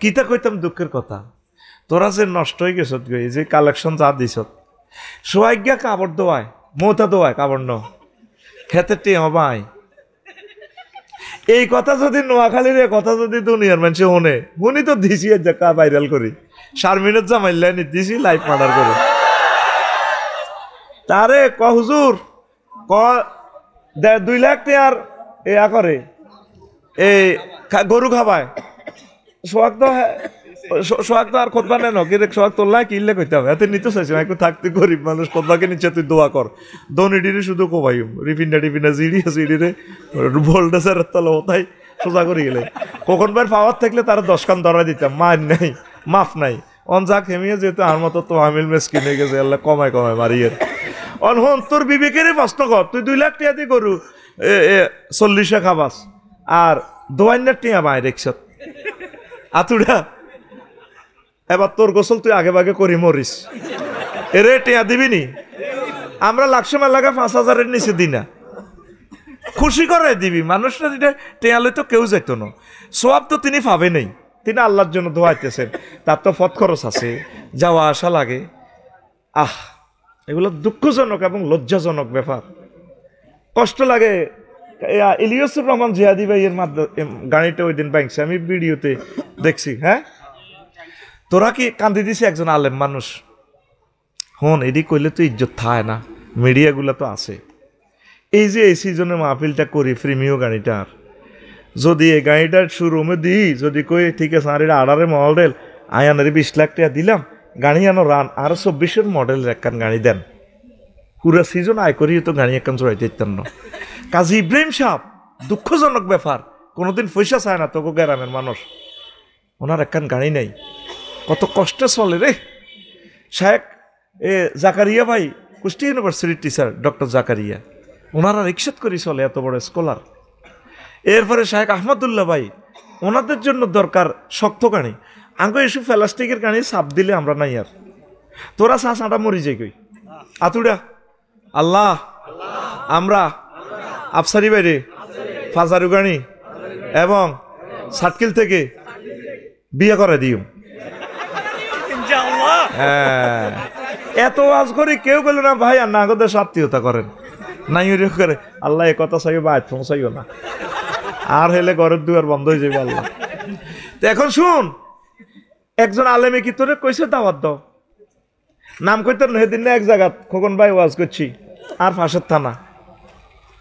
কিতা কইতাম দুঃখের কথা, তোরা যে নষ্ট হয়ে গেছত গই, যে কালেকশন যা দিছত, সোয়াইগা কাপড় দোয়ায়, মৌতা দোয়ায় কাপড় ন খেতে টেঁ হবাই। এই কথা যদি নোয়াখালীর এ কথা যদি দুনিয়ার মানুষ শুনে, শুনি তো দিছি দেখা ভাইরাল করি, শারমিনের জামাইল্লাই দিছি লাইভ মার্ডার করে। তারে ক হুজুর ক 2 লাখ টাকার এয়া করে এই গরু খাবায়, সোহাগ তো আর খোদবা নেন কি রে, সোহাগ তোর লাই কিনলে কইতে হবে, এতে নিতে চাইছি একটু থাকতে গরিব মানুষ, খোদবাকে নিচ্ছে তুই দোয়া কর, দনিডিরে শুধু কোবাইম রিফিনা জিড়িরে ভোল্টেজের তলে ওটাই সোজা করে গেলে, কখন বার পাওয়ার থাকলে তারা 10 কান ধরা দিতাম, মার নাই মাফ নাই, অনজা খেমিয়ে যেহেতু আর মতো তো আমিল মেস কিনে গেছে, আল্লাহ কমায় মারিয়ে অনহন তোর বিবেকের প্রশ্ন কর, তুই 2 লাখ টাকা দিয়ে গরু 40 খাবাস আর দোয়াইনার টিয়া বাই রিক্সত আতুড়া, এবার তোর গোসল তুই আগে ভাগে করি মরিস, এরে টিয়া দিবি নি? আমরা লাখশো মেলাকা 5,000-এর নিচে দিই না, খুশি করে দিবি মানুষরা, যেটা টেয়ালে তো কেউ যেত না, সোয়াব তো তিনি পাবে নেই, তিনি আল্লাহর জন্য দোয়াইতেছেন, তার তো পথ খরচ আছে, যাওয়া আসা লাগে। এগুলো দুঃখজনক এবং লজ্জাজনক ব্যাপার, কষ্ট লাগে। ইলিয়াসুর রহমান জিহাদি ভাইয়ের মাধ্যমে গাড়িটা ওই দিন ভাঙছে, আমি ভিডিওতে দেখছি। হ্যাঁ, তোরা কি কান্দি দিছি একজন আলেম মানুষ, হন এদি কইলে তো ইজ্জত থায় না, মিডিয়াগুলো তো আছে। এই যে এই সিজনে মাহফিলটা করি প্রিমিয় গাড়িটার, যদি এই গাড়িটার শোরুমে দিই, যদি কই ঠিক আছে আর এটা 18-এর মডেল আয়ানের 20 লাখ টাকা দিলাম, গাড়ি আনো রান আর 24-এর মডেলের একখান গাড়ি দেন, পুরা সিজন আয় করি তো গাড়ি একখান চড়াইতে দিতাম না। কাজী ইব্রাহিম সাহেব, দুঃখজনক ব্যাপার, কোনোদিন পয়সা চায় না তোকে গ্রামের মানুষ, ওনার একখান গাড়ি নেই, কত কষ্টে চলে রে। শায়েখ জাকারিয়া ভাই, কুষ্টিয়া ইউনিভার্সিটির টিচার ডক্টর জাকারিয়া, ওনারা রিক্সাত করে চলে, এত বড় স্কলার। এরপরে শায়েখ আহমদুল্লাহ ভাই, ওনাদের জন্য দরকার শক্ত গাড়ি, আঙ্গ এসব প্লাস্টিকের গাড়ি চাপ দিলে আমরা নাই আর, তোরা চাটা মরি যাই কই আতুড়া। আল্লাহ আমরা আফসারি বাইরে ফাজারু গাড়ি এবং সাটকিল থেকে বিয়ে করে দিও। হ্যাঁ, এত আজ করে কেউ বলল না ভাই আর নাগদের আত্মীয়তা করেন নাই করে, আল্লাহ এ কথা চাইও বা আত্ম চাইও না, আর হেলে ঘরের দুয়ার বন্ধ হয়ে যাবে আল্লাহ। তো এখন শুন, একজন আলেমে কি তোরে কইছে দাওয়াত দাও, নাম কইতেন সেদিন এক জায়গা খোকন ভাই ওয়াজ করছি, আর ফাঁসের থানা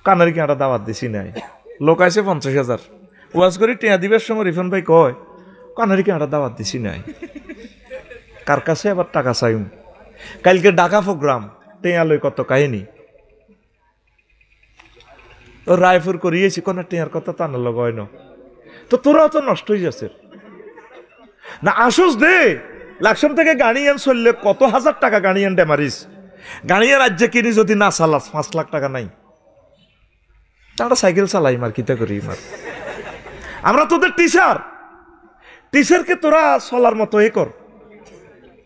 কানারি কাঁটা দাওয়াত দিছি নাই, লোক আছে 50,000 ওয়াজ করি টিয়া দিবের সময় রিফান ভাই কয় কানারি কাঁটা দাওয়াত দিছি নাই, কার কাছে আবার টাকা চাইম, কালকে ঢাকা প্রোগ্রাম টিয়া লই কত কাহিনী, রায়পুর করিয়েছি কোন টিয়ার কথা টানা লগায় না, তো তোরাও তো নষ্ট হয়ে যাচ্ছে না। আসুস দে লাকসাম থেকে গাড়ি আন চললে কত হাজার টাকা গাড়ি আন ডেমারিস, গাড়ি রাজ্যে কিনি যদি না চালাস 5 লাখ টাকা নাই, আমরা সাইকেল চালাই মার কিতা করি মার, আমরা তোদের টিচারকে তোরা চলার মতো এ কর,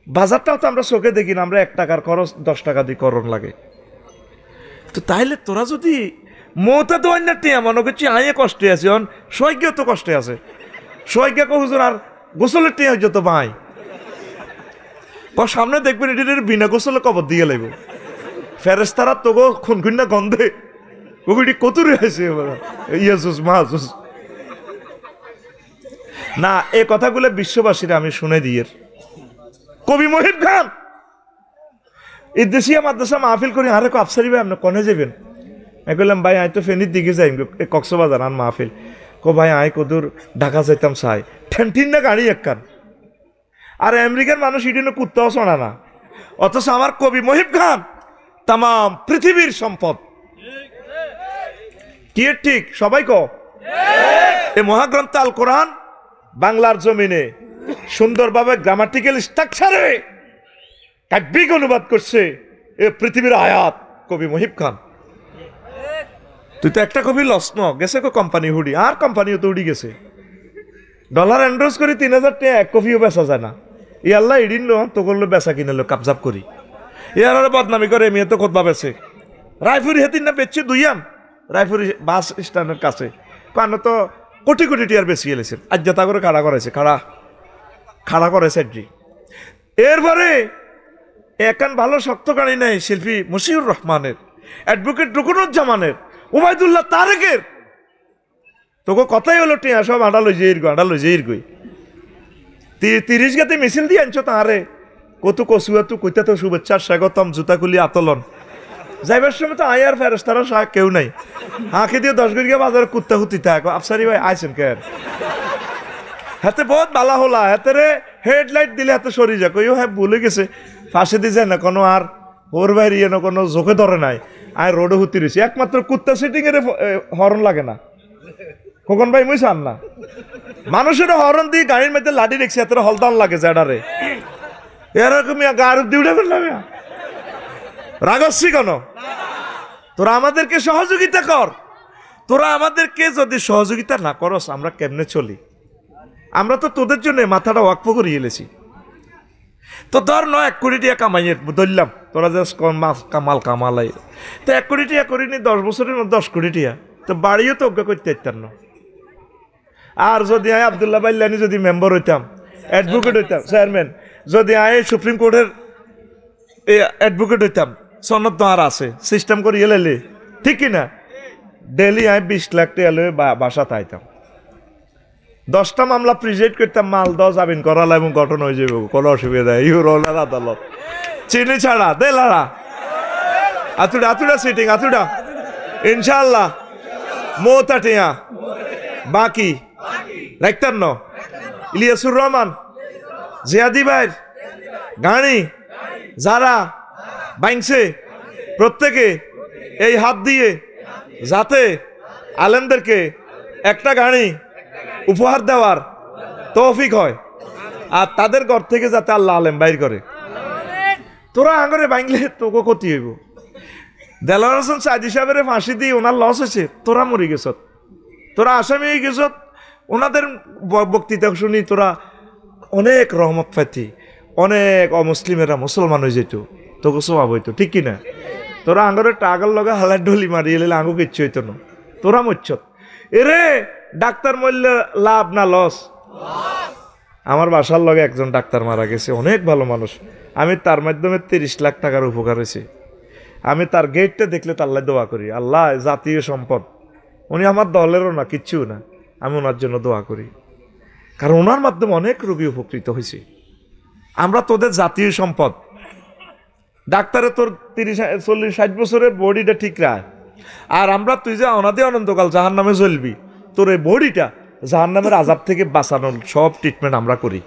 বাজারটাও তো আমরা চোখে দেখি না, আমরা 1 টাকার খরচ 10 টাকা দিয়ে করণ লাগে, তো তাইলে তোরা যদি মৌতা তো অন্য টিয়া মনে করছি আইয়ে কষ্টে আছে, সৈজ্ঞও তো কষ্টে আছে, সৈজ্ঞা হুজুর আর গোসলের টিয়া যত ভাই সামনে দেখবেন এটির বিনা গোসলে কবর দিয়ে লাগব, ফেরেস্তারা তোগো খুনখুন্না গন্ধে ওগুলি কতুরে আছে ইয়াসুস মাহাসুস না। এই কথাগুলো বিশ্ববাসীরা আমি শুনে দিয়ে, কবি মহিব খান ইদ্দেশিয়া মাদ্রাসা মাহফিল করি, আরে আফসারি ভাই আপনি কনে যাবেন, আমি বললাম ভাই আই তো ফেনীর দিকে যাই কক্সবাজার আন মাহফিল, কো ভাই আই কদূর ঢাকা যাইতাম চাই, ঠেনঠিন না গাড়ি একখান, আর আমেরিকার মানুষ ইডিনো কুত্তাও শোনা না, অথচ আমার কবি মহিব খান তাম পৃথিবীর সম্পদ, কি ঠিক সবাই কো এই মহাগ্রন্থ আল কোরআন বাংলার জমিনে সুন্দরভাবে গ্রামাটিক্যাল স্ট্রাকচারে কাব্যিক অনুবাদ করছে এ পৃথিবীর আয়াত কবি মহিব খান। তুই তো একটা কবি লস ন গেছে কো কোম্পানি হুডি, আর কোম্পানিও তো উড়ি গেছে, ডলার এন্ডোর্স করি 3,000 টাকা এক কপিও বেচা যায় না, ই আল্লাহ ইডিন লো তো করলো বেচা কিনলো কাবজাব করি, ইয়ার বদনামি করে মেয়ে তো খোদবা বেছে, রায়পুরি হেতিন না বেচছি দুইয়ান রায়পুরি বাস স্ট্যান্ডের কাছে, কারণ তো কোটি কোটি টিয়ার বেশি এলেছেন, আজ যাতা করে কাড়া করাইছে, কাড়া খাড়া করে সেটরি। এরপরে একান ভালো শক্ত গাড়ি নেই শিল্পী মশিউর রহমানের, অ্যাডভোকেট রুকনুজ্জামানের, ওবায়দুল্লাহ তারেকের, তোকে কথাই হলো টিয়া সব আডা লই যেই গই 30 গাতে মিছিল দিয়ে আনছো তাহারে কত কসুয়া তু কইতা তো শুভেচ্ছা স্বাগতম জুতা খুলি আতলন যাইবার সময় তো আয়ার ফেরস তারা কেউ নাই হাঁকে দিয়ে 10 গড়িয়া বাজারে কুত্তা হুতি থাক আফসারি ভাই আইসেন কেন হাতে বহুত বালা হলা হাতে রে হেডলাইট দিলে হাতে সরি যা কইও হ্যাঁ ভুলে গেছে ফাঁসে দিয়ে যায় না কোনো আর ওর বাইরে না কোনো চোখে ধরে নাই আর রোডে হুতি রয়েছে একমাত্র কুত্তা সিটিং এর হরন লাগে না খোকন ভাই মুই চান না মানুষের হরন দিয়ে গাড়ির মধ্যে লাঠি রেখেছে এত হলদান লাগে জ্যাডারে এরকম গাড়ি দিউড়ে ফেললাম রাগস্বী কেন তোরা আমাদেরকে সহযোগিতা কর তোরা আমাদেরকে যদি সহযোগিতা না করস আমরা কেমনে চলি আমরা তো তোদের জন্য মাথাটা ওয়াকফ করে এলেছি তো ধর ন 1 কোটি টাকা কামাইয়ে ধরলাম তোরা যে কামাল কামালাই তো 1 কোটি টাকা করিনি 10 বছরের মধ্যে 10 কোটি টাকা তো বাড়িও তো অজ্ঞা করতে পারতাম না আর যদি আয় আব্দুল্লাহ বাইল্লানি যদি মেম্বার হইতাম অ্যাডভোকেট হইতাম চেয়ারম্যান যদি আয় সুপ্রিম কোর্টের অ্যাডভোকেট হইতাম সনদ তো আর আছে সিস্টেম করে এলে ঠিক কিনা ডেলি আয় 20 লাখ টাকা লয়ে বাসা তাইতাম 10টা মামলা প্রিজেন্ট করতাম মাল 10 আবিন করালে এবং গঠন হয়ে যাবে কোনো অসুবিধা ইউরোলার আদালত চিনি ছাড়া দেলারা আতুড়া সিটিং আতুড়া ইনশাআল্লাহ মোতাটিয়া বাকি রাখতেন ন ইলিয়াসুর রহমান জিয়াদি ভাই গাড়ি যারা বাইংছে প্রত্যেকে এই হাত দিয়ে যাতে আলেমদেরকে একটা গাড়ি উপহার দেওয়ার তৌফিক হয় আর তাদের ঘর থেকে যাতে আল্লাহ আলেম বাইর করে তোরা আঙরে বাইংলে তোকে ক্ষতি হইব দেলোয়ার হোসেন সাইদি সাহেবের ফাঁসি দিয়ে ওনার লস হয়েছে তোরা মরে গেছ তোরা আসামি হয়ে গেছ ওনাদের বক্তৃতা শুনি তোরা অনেক রহমত পাইতি অনেক অমুসলিমেরা মুসলমান হয়ে যেত তোকে স্বভাব হইতো ঠিক কিনা তোরা আঙরে টাগল লগা হালার ঢলি মারি এলে আঙু কিচ্ছু হইতো না তোরা মরছত এরে ডাক্তার মরলে লাভ না লস আমার বাসার লগে একজন ডাক্তার মারা গেছে অনেক ভালো মানুষ আমি তার মাধ্যমে 30 লাখ টাকার উপকার হয়েছে আমি তার গেটটা দেখলে তার আল্লাহ দোয়া করি আল্লাহ জাতীয় সম্পদ উনি আমার দলেরও না কিচ্ছু না আমি ওনার জন্য দোয়া করি কারণ ওনার মাধ্যমে অনেক রোগী উপকৃত হয়েছে আমরা তোদের জাতীয় সম্পদ ডাক্তারে তোর 30-40-60 বছরের বডিটা ঠিক রাখ আর আমরা তুই যে অনাদি অনন্তকাল জাহান নামে জ্বলবি তোর এই বডিটা জাহান নামের আজাব থেকে বাঁচানোর সব ট্রিটমেন্ট আমরা করি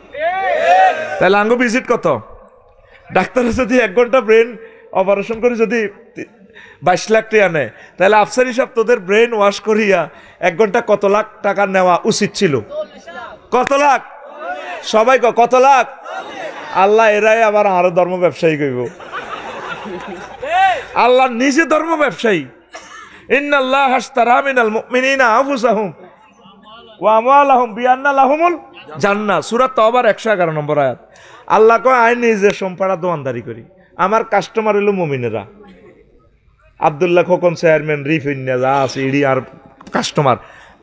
তাহলে আঙ্গ ভিজিট কত ডাক্তারের যদি 1 ঘন্টা ব্রেন অপারেশন করে যদি 22 লাখ টাকা নেয় তাহলে আফসারি সাহেব তোদের ব্রেন ওয়াশ করিয়া 1 ঘন্টা কত লাখ টাকা নেওয়া উচিত ছিল কত লাখ সবাই কত লাখ আল্লাহ এরাই আবার আরো ধর্ম ব্যবসায়ী কইব আল্লাহ নিজে ধর্ম ব্যবসায়ী ইন্নাল্লাহা আশতারা মিনাল মুমিনিনা আনফুসাহুম ওয়া আমওয়ালাহুম বিআন্না লাহুমুল জান্নাহ সূরা তাওবার 111 নম্বর আয়াত আল্লাহ কয় আই নিজে সম্পাড়া দোয়ানদারি করি আমার কাস্টমার হলো মুমিনেরা আব্দুল্লাহ খোকন চেয়ারম্যান রিফিন্না যা আছে ইডি আর কাস্টমার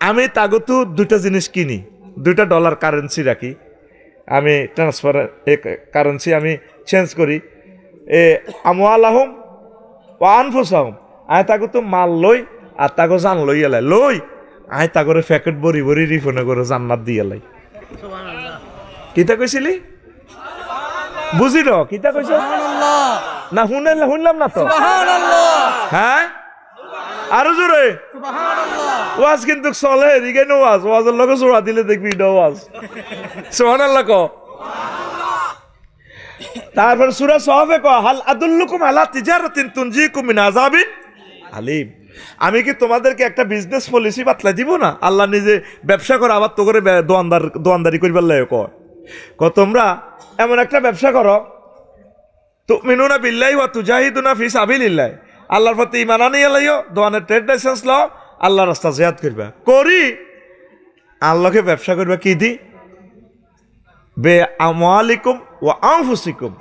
আমি তাগতো 2টা জিনিস কিনি $2 কারেন্সি রাখি আমি ট্রান্সফার কারেন্সি আমি চেঞ্জ করি আমওয়ালাহুম ওয়া আনফুসাহুম আয় তাকে তো মাল লই আর তাকে জান লই এলাই লই আয় তা করে প্যাকেট ভরি ভরি রিফনে করে জান্নাত দিয়ে এলাই কিতা কইছিলি বুঝিল কিতা কইছ না শুনলাম না তো হ্যাঁ আরো জোরে ওয়াজ কিন্তু চলে রিগেন ওয়াজের লগে জোড়া দিলে দেখবি এটা ওয়াজ সুবহানাল্লাহ ক তারপর সূরা সহফে ক হাল আদুল্লুকুম আলা তিজারাতিন তুনজিকুম মিন আযাবিন আলিম আমি কি তোমাদেরকে একটা বিজনেস পলিসি বাতলা দিব না আল্লাহ নিজে ব্যবসা করে আবার তো করে দোয়ানদারি করবার লাগে ক তোমরা এমন একটা ব্যবসা করো তুমিনুনা বিল্লাহি ওয়া তুজাহিদুনা ফি সাবিলিল্লাহ আল্লাহর প্রতি ঈমান আনিয়া লাইও দোয়ানের ট্রেড লাইসেন্স লও আল্লাহর রাস্তা জিহাদ করবা করি আল্লাহকে ব্যবসা করবা কি দি বে আমওয়ালিকুম ওয়া আনফুসিকুম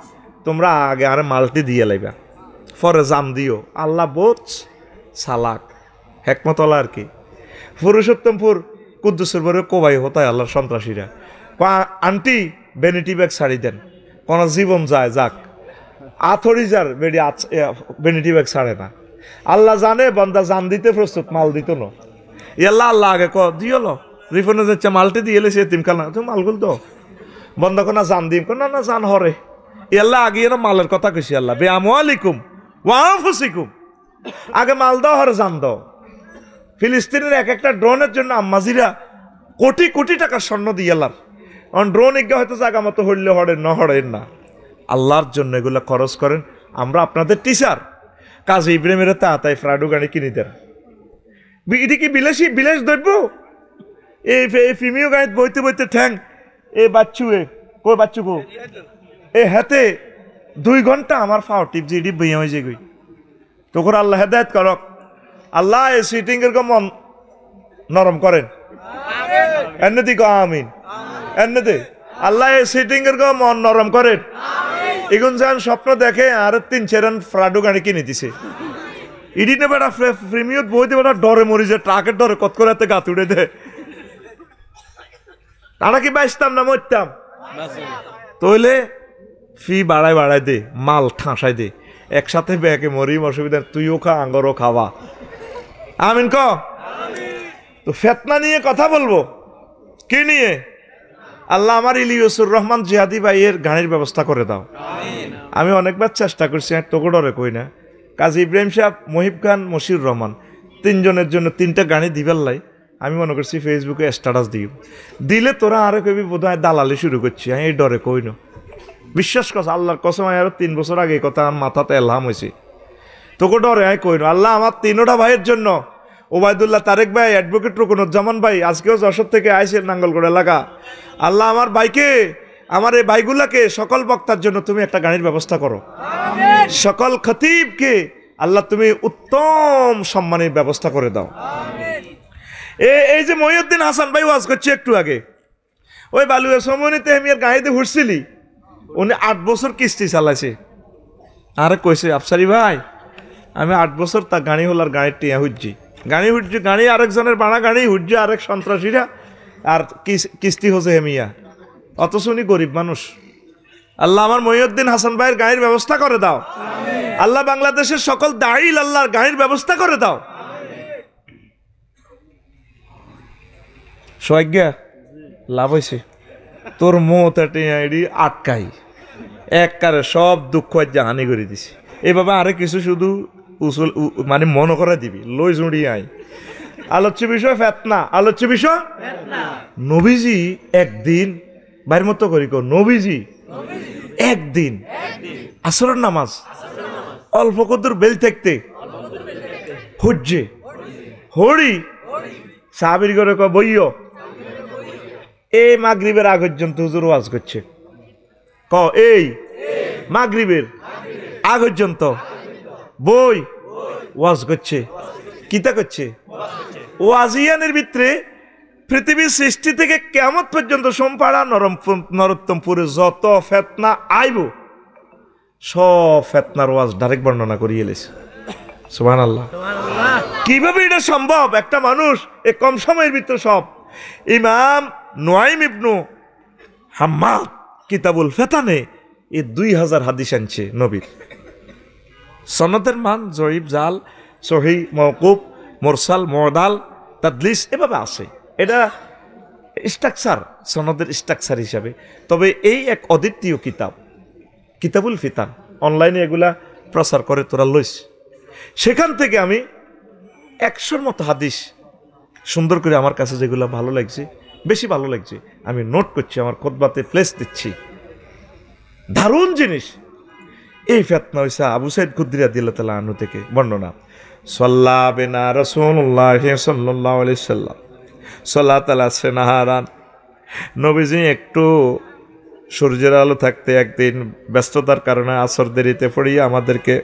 তোমরা আগে আর মালটি দিয়ে লাইবা ফরে জাম দিও আল্লাহ বহুত সালাক হেকমতলা আর কি পুরুষোত্তমপুর কুদ্দুসের বরে কোবাই হতায় আল্লাহর সন্ত্রাসীরা আন্টি ভ্যানিটি ব্যাগ ছাড়ি দেন, কোন জীবন যায় যাক, আথরি যার বেডি ভ্যানিটি ব্যাগ ছাড়ে না। আল্লাহ জানে বান্দা জান দিতে প্রস্তুত, মাল দিত না। ইয়াল্লাহ আল্লাহ আগে দিও রিফনে যাচ্ছে মালটি দিয়ে এলে সে তিমকাল না তুমি মালগুল তো বন্ধ কর না, জান দিম না না জান হরে। ইয়াল্লাহ আগে না মালের কথা কইছি আল্লাহ বে আমওয়ালিকুম ওয়া আনফুসিকুম, আগে মাল দাও হরে জান দাও। ফিলিস্তিনের এক একটা ড্রোনের জন্য আম্মাজিরা কোটি কোটি টাকার স্বর্ণ দিয়ে আল্লাহর ড্রোন ইজ্ঞা হয়তো জায়গা মতো হইলে হরেন না হরেন না, আল্লাহর জন্য এগুলো খরচ করেন। আমরা আপনাদের টিচার কাজী ইব্রাহিমের তাই ফ্রাডু গাড়ি কিনে দেন। এটি কি বিলাসী বিলাস দ্রব্য? এই ফিমিও গাড়িতে বইতে বইতে ঠ্যাং এ বাচ্চু কই বাচ্চু কো এ হাতে 2 ঘন্টা আমার ফাও টিপজি এটি বইয়া হয়ে যাই। তখন আল্লাহ হেদায়েত করক, আল্লাহ এই সিটিং এর মন নরম করেন। এমনিতে কো আমিন, এমনিতে আল্লাহ এই সিটিং এর মন নরম করেন। এগুন যান স্বপ্ন দেখে আর 3-4 ফ্রাডু গাড়ি কিনে দিছে। ইডি নে বেটা প্রিমিয়ত বইতে বেটা ডরে মরি যে ট্রাকের ডরে কত করে এতে গাত উড়ে দে। তারা কি বাঁচতাম না মরতাম? তইলে ফি বাড়ায় দে, মাল ঠাঁসাই দে, একসাথে ব্যাকে মরিম অসুবিধা, তুইও খা আঙ্গরও খাওয়া। আমিন ক। তো ফেতনা নিয়ে কথা বলবো, কি নিয়ে? আল্লাহ আমার ইলিয়াসুর রহমান জিহাদি ভাইয়ের গানের ব্যবস্থা করে দাও। আমি অনেকবার চেষ্টা করছি, তোকে ডরে কই না। কাজী ইব্রাহিম সাহেব, মহিব খান, মশিউর রহমান 3 জনের জন্য 3টা গাড়ি দিবার লাই আমি মনে করছি ফেসবুকে স্ট্যাটাস দিলে তোরা আরো কবি বোধ হয় দালালি শুরু করছি। আমি এই ডরে কই না, বিশ্বাস কর আল্লাহর কসম, আরো 3 বছর আগে কথা আমার মাথাতে এলহাম হয়েছে। তোকে ডরে আমি কই না। আল্লাহ আমার 3টা ভাইয়ের জন্য, ওবায়দুল্লাহ, তারেক ভাই, অ্যাডভোকেট রুকনুজ্জামান ভাই, আজকেও যশোর থেকে আইসেন নাঙ্গলগড় এলাকা। আল্লাহ আমার ভাইকে, আমার এই ভাইগুলাকে, সকল বক্তার জন্য তুমি একটা গাড়ির ব্যবস্থা করো। সকল খতিবকে আল্লাহ তুমি উত্তম সম্মানের ব্যবস্থা করে দাও। এই যে মহিউদ্দিন হাসান ভাই ওয়াজ করছে একটু আগে, ওই বালুয়া সমনিতে আমি আর গাড়িতে ঘুরছিলি, উনি 8 বছর কিস্তি চালাইছে। আরে কইছে আফসারি ভাই আমি 8 বছর তা গাড়ি হল আর গাড়ির টিয়া হুজ্জি গাড়ি আরেকজনের বাড়া গাড়ি হুজ্জি আরেক সন্ত্রাসীরা, আর কিস্তি হচ্ছে হেমিয়া, অথচ উনি গরিব মানুষ। আল্লাহ আমার মহিউদ্দিন হাসান ভাইয়ের গাড়ির ব্যবস্থা করে দাও। আল্লাহ বাংলাদেশের সকল দাঁড়িল আল্লাহর গাড়ির ব্যবস্থা করে দাও। সজ্ঞা লাভ হয়েছে তোর মোতাটি আটকাই এককারে সব দুঃখ জাহানি করে দিছি। এইভাবে আরে কিছু শুধু উসুল মানে মনে করে দিবি, লই জুড়ি আই। আলোচ্য বিষয় ফেতনা, আলোচ্য বিষয় নবীজি একদিন বাইর মতো করি নবীজি একদিন আসরের নামাজ অল্প কদূর বেল থাকতে হুজ্জে হরি সাহাবীর করে বইও এই মাগরিবের আগ পর্যন্ত হুজুর ওয়াজ করছে। ক এই মাগরিবের আগ পর্যন্ত বই ওয়াজ করছে। কিতা করছে? ওয়াজিয়ানের ভিতরে পৃথিবীর সৃষ্টি থেকে কিয়ামত পর্যন্ত সোমপাড়া নরোত্তমপুরে যত ফেতনা আইব সব ফেতনার ওয়াজ ডাইরেক্ট বর্ণনা করিয়ে এলেছে। সুবহানাল্লাহ। কিভাবে এটা সম্ভব? একটা মানুষ এ কম সময়ের ভিতরে সব। ইমাম নুয়াইম ইবনু হাম্মাদ কিতাবুল ফেতানে এ 2000 হাদিস আনছে নবীর। সনদের মান জয়ীব, জাল, সহি, মওকুফ, মুরসাল, মুদাল, তাদলিস এভাবে আছে। এটা স্ট্রাকচার, সনদের স্ট্রাকচার হিসাবে। তবে এই এক অদ্বিতীয় কিতাব কিতাবুল ফিতান, অনলাইনে এগুলা প্রচার করে, তোরা লইস। সেখান থেকে আমি 100-র মতো হাদিস সুন্দর করে আমার কাছে যেগুলো ভালো লাগছে, বেশি ভালো লাগছে আমি নোট করছি, আমার খুতবাতে প্লেস দিচ্ছি। দারুণ জিনিস। এই ফিতনা হইছে আবু সাইদ খুদরি রাদিয়াল্লাহু তাআলা আনহু থেকে বর্ণনা। সাল্লা বিনা রাসূলুল্লাহ সাল্লাল্লাহু আলাইহি সাল্লাম সাল্লাত আলাইহি নাহারান। নবীজি একটু সূর্যের আলো থাকতে একদিন ব্যস্ততার কারণে আসর দেরিতে পড়িয়া আমাদেরকে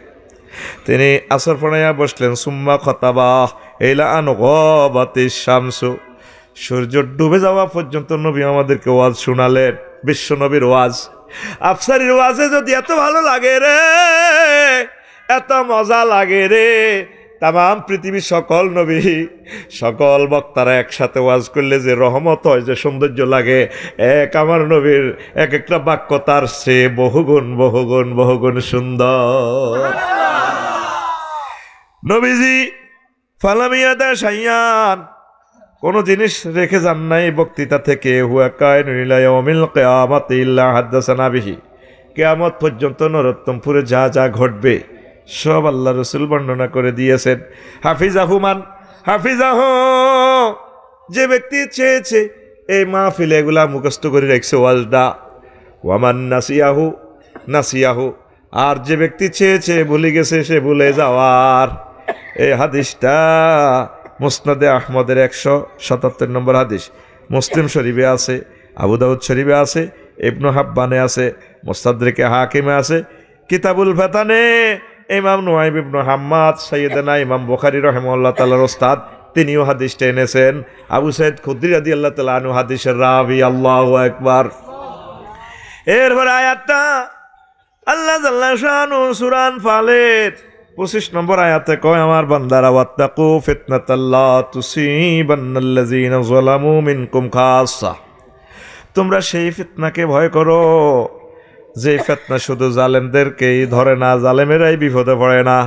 তিনি আসর পড়াইয়া বসলেন। সুম্মা খতাবা ইলা আন গাবাতিশ শামসু। সূর্য ডুবে যাওয়া পর্যন্ত নবী আমাদেরকে ওয়াজ শোনালেন, বিশ্ব নবীর ওয়াজ। আফসারির ওয়াজে যদি এত ভালো লাগে রে, এত মজা লাগে রে, তাম পৃথিবীর সকল নবী সকল বক্তারা একসাথে ওয়াজ করলে যে রহমত হয়, যে সৌন্দর্য লাগে, এক আমার নবীর এক একটা বাক্য তার সে বহুগুণ বহুগুণ বহুগুণ সুন্দর। নবীজি ফালামিয়াদা শাইয়ান, কোন জিনিস রেখে যান নাই বক্তৃতা থেকে। হুয়া কায়নুন ইলা ইয়াউমিল কিয়ামাতি ইল্লা হাদাসানা বিহি, কিয়ামত পর্যন্ত নরোত্তমপুরে যা যা ঘটবে সব আল্লাহ রসুল বর্ণনা করে দিয়েছেন। হাফিজাহু মান হাফিজাহু, যে ব্যক্তি চেয়েছে এই মাহফিলে এগুলা মুখস্থ করে রাখছে ওয়াজটা। ওয়ামান নাসিয়াহু নাসিয়াহু, আর যে ব্যক্তি চেয়েছে ভুলে গেছে সে ভুলে যাওয়ার। এই হাদিসটা মুসনাদে আহমদের 177 নম্বর হাদিস, মুসলিম শরীফে আছে, আবু দাউদ শরীফে আছে, ইবনু হাব্বানে আছে, মুস্তাদরিকে হাকিমে আছে, কিতাবুল ফাতানে ইমাম নুয়াইব ইবনু হাম্মাদ সাইয়েদনা ইমাম বুখারী রাহিমাহুল্লাহ তাআলার ওস্তাদ তিনিও হাদিসটা এনেছেন। আবু সাইদ খুদরি রাদিয়াল্লাহু তাআলা আনহু হাদিসের রাবি। আল্লাহু আকবার। এরপর আয়াতটা আল্লাহ জাল্লা শানু সূরা আনফালের 25 নম্বর আয়াতে কয়, আমার বান্দারা ওয়াত্তাকু ফিতনাতাল্লা তুসিবান্নাল্লাযীনা যালামু মিনকুম খাসসা, তোমরা সেই ফিতনাকে ভয় করো যে ফিতনা শুধু জালেমদেরকেই ধরে না, জালেমেরাই বিপদে পড়ে না,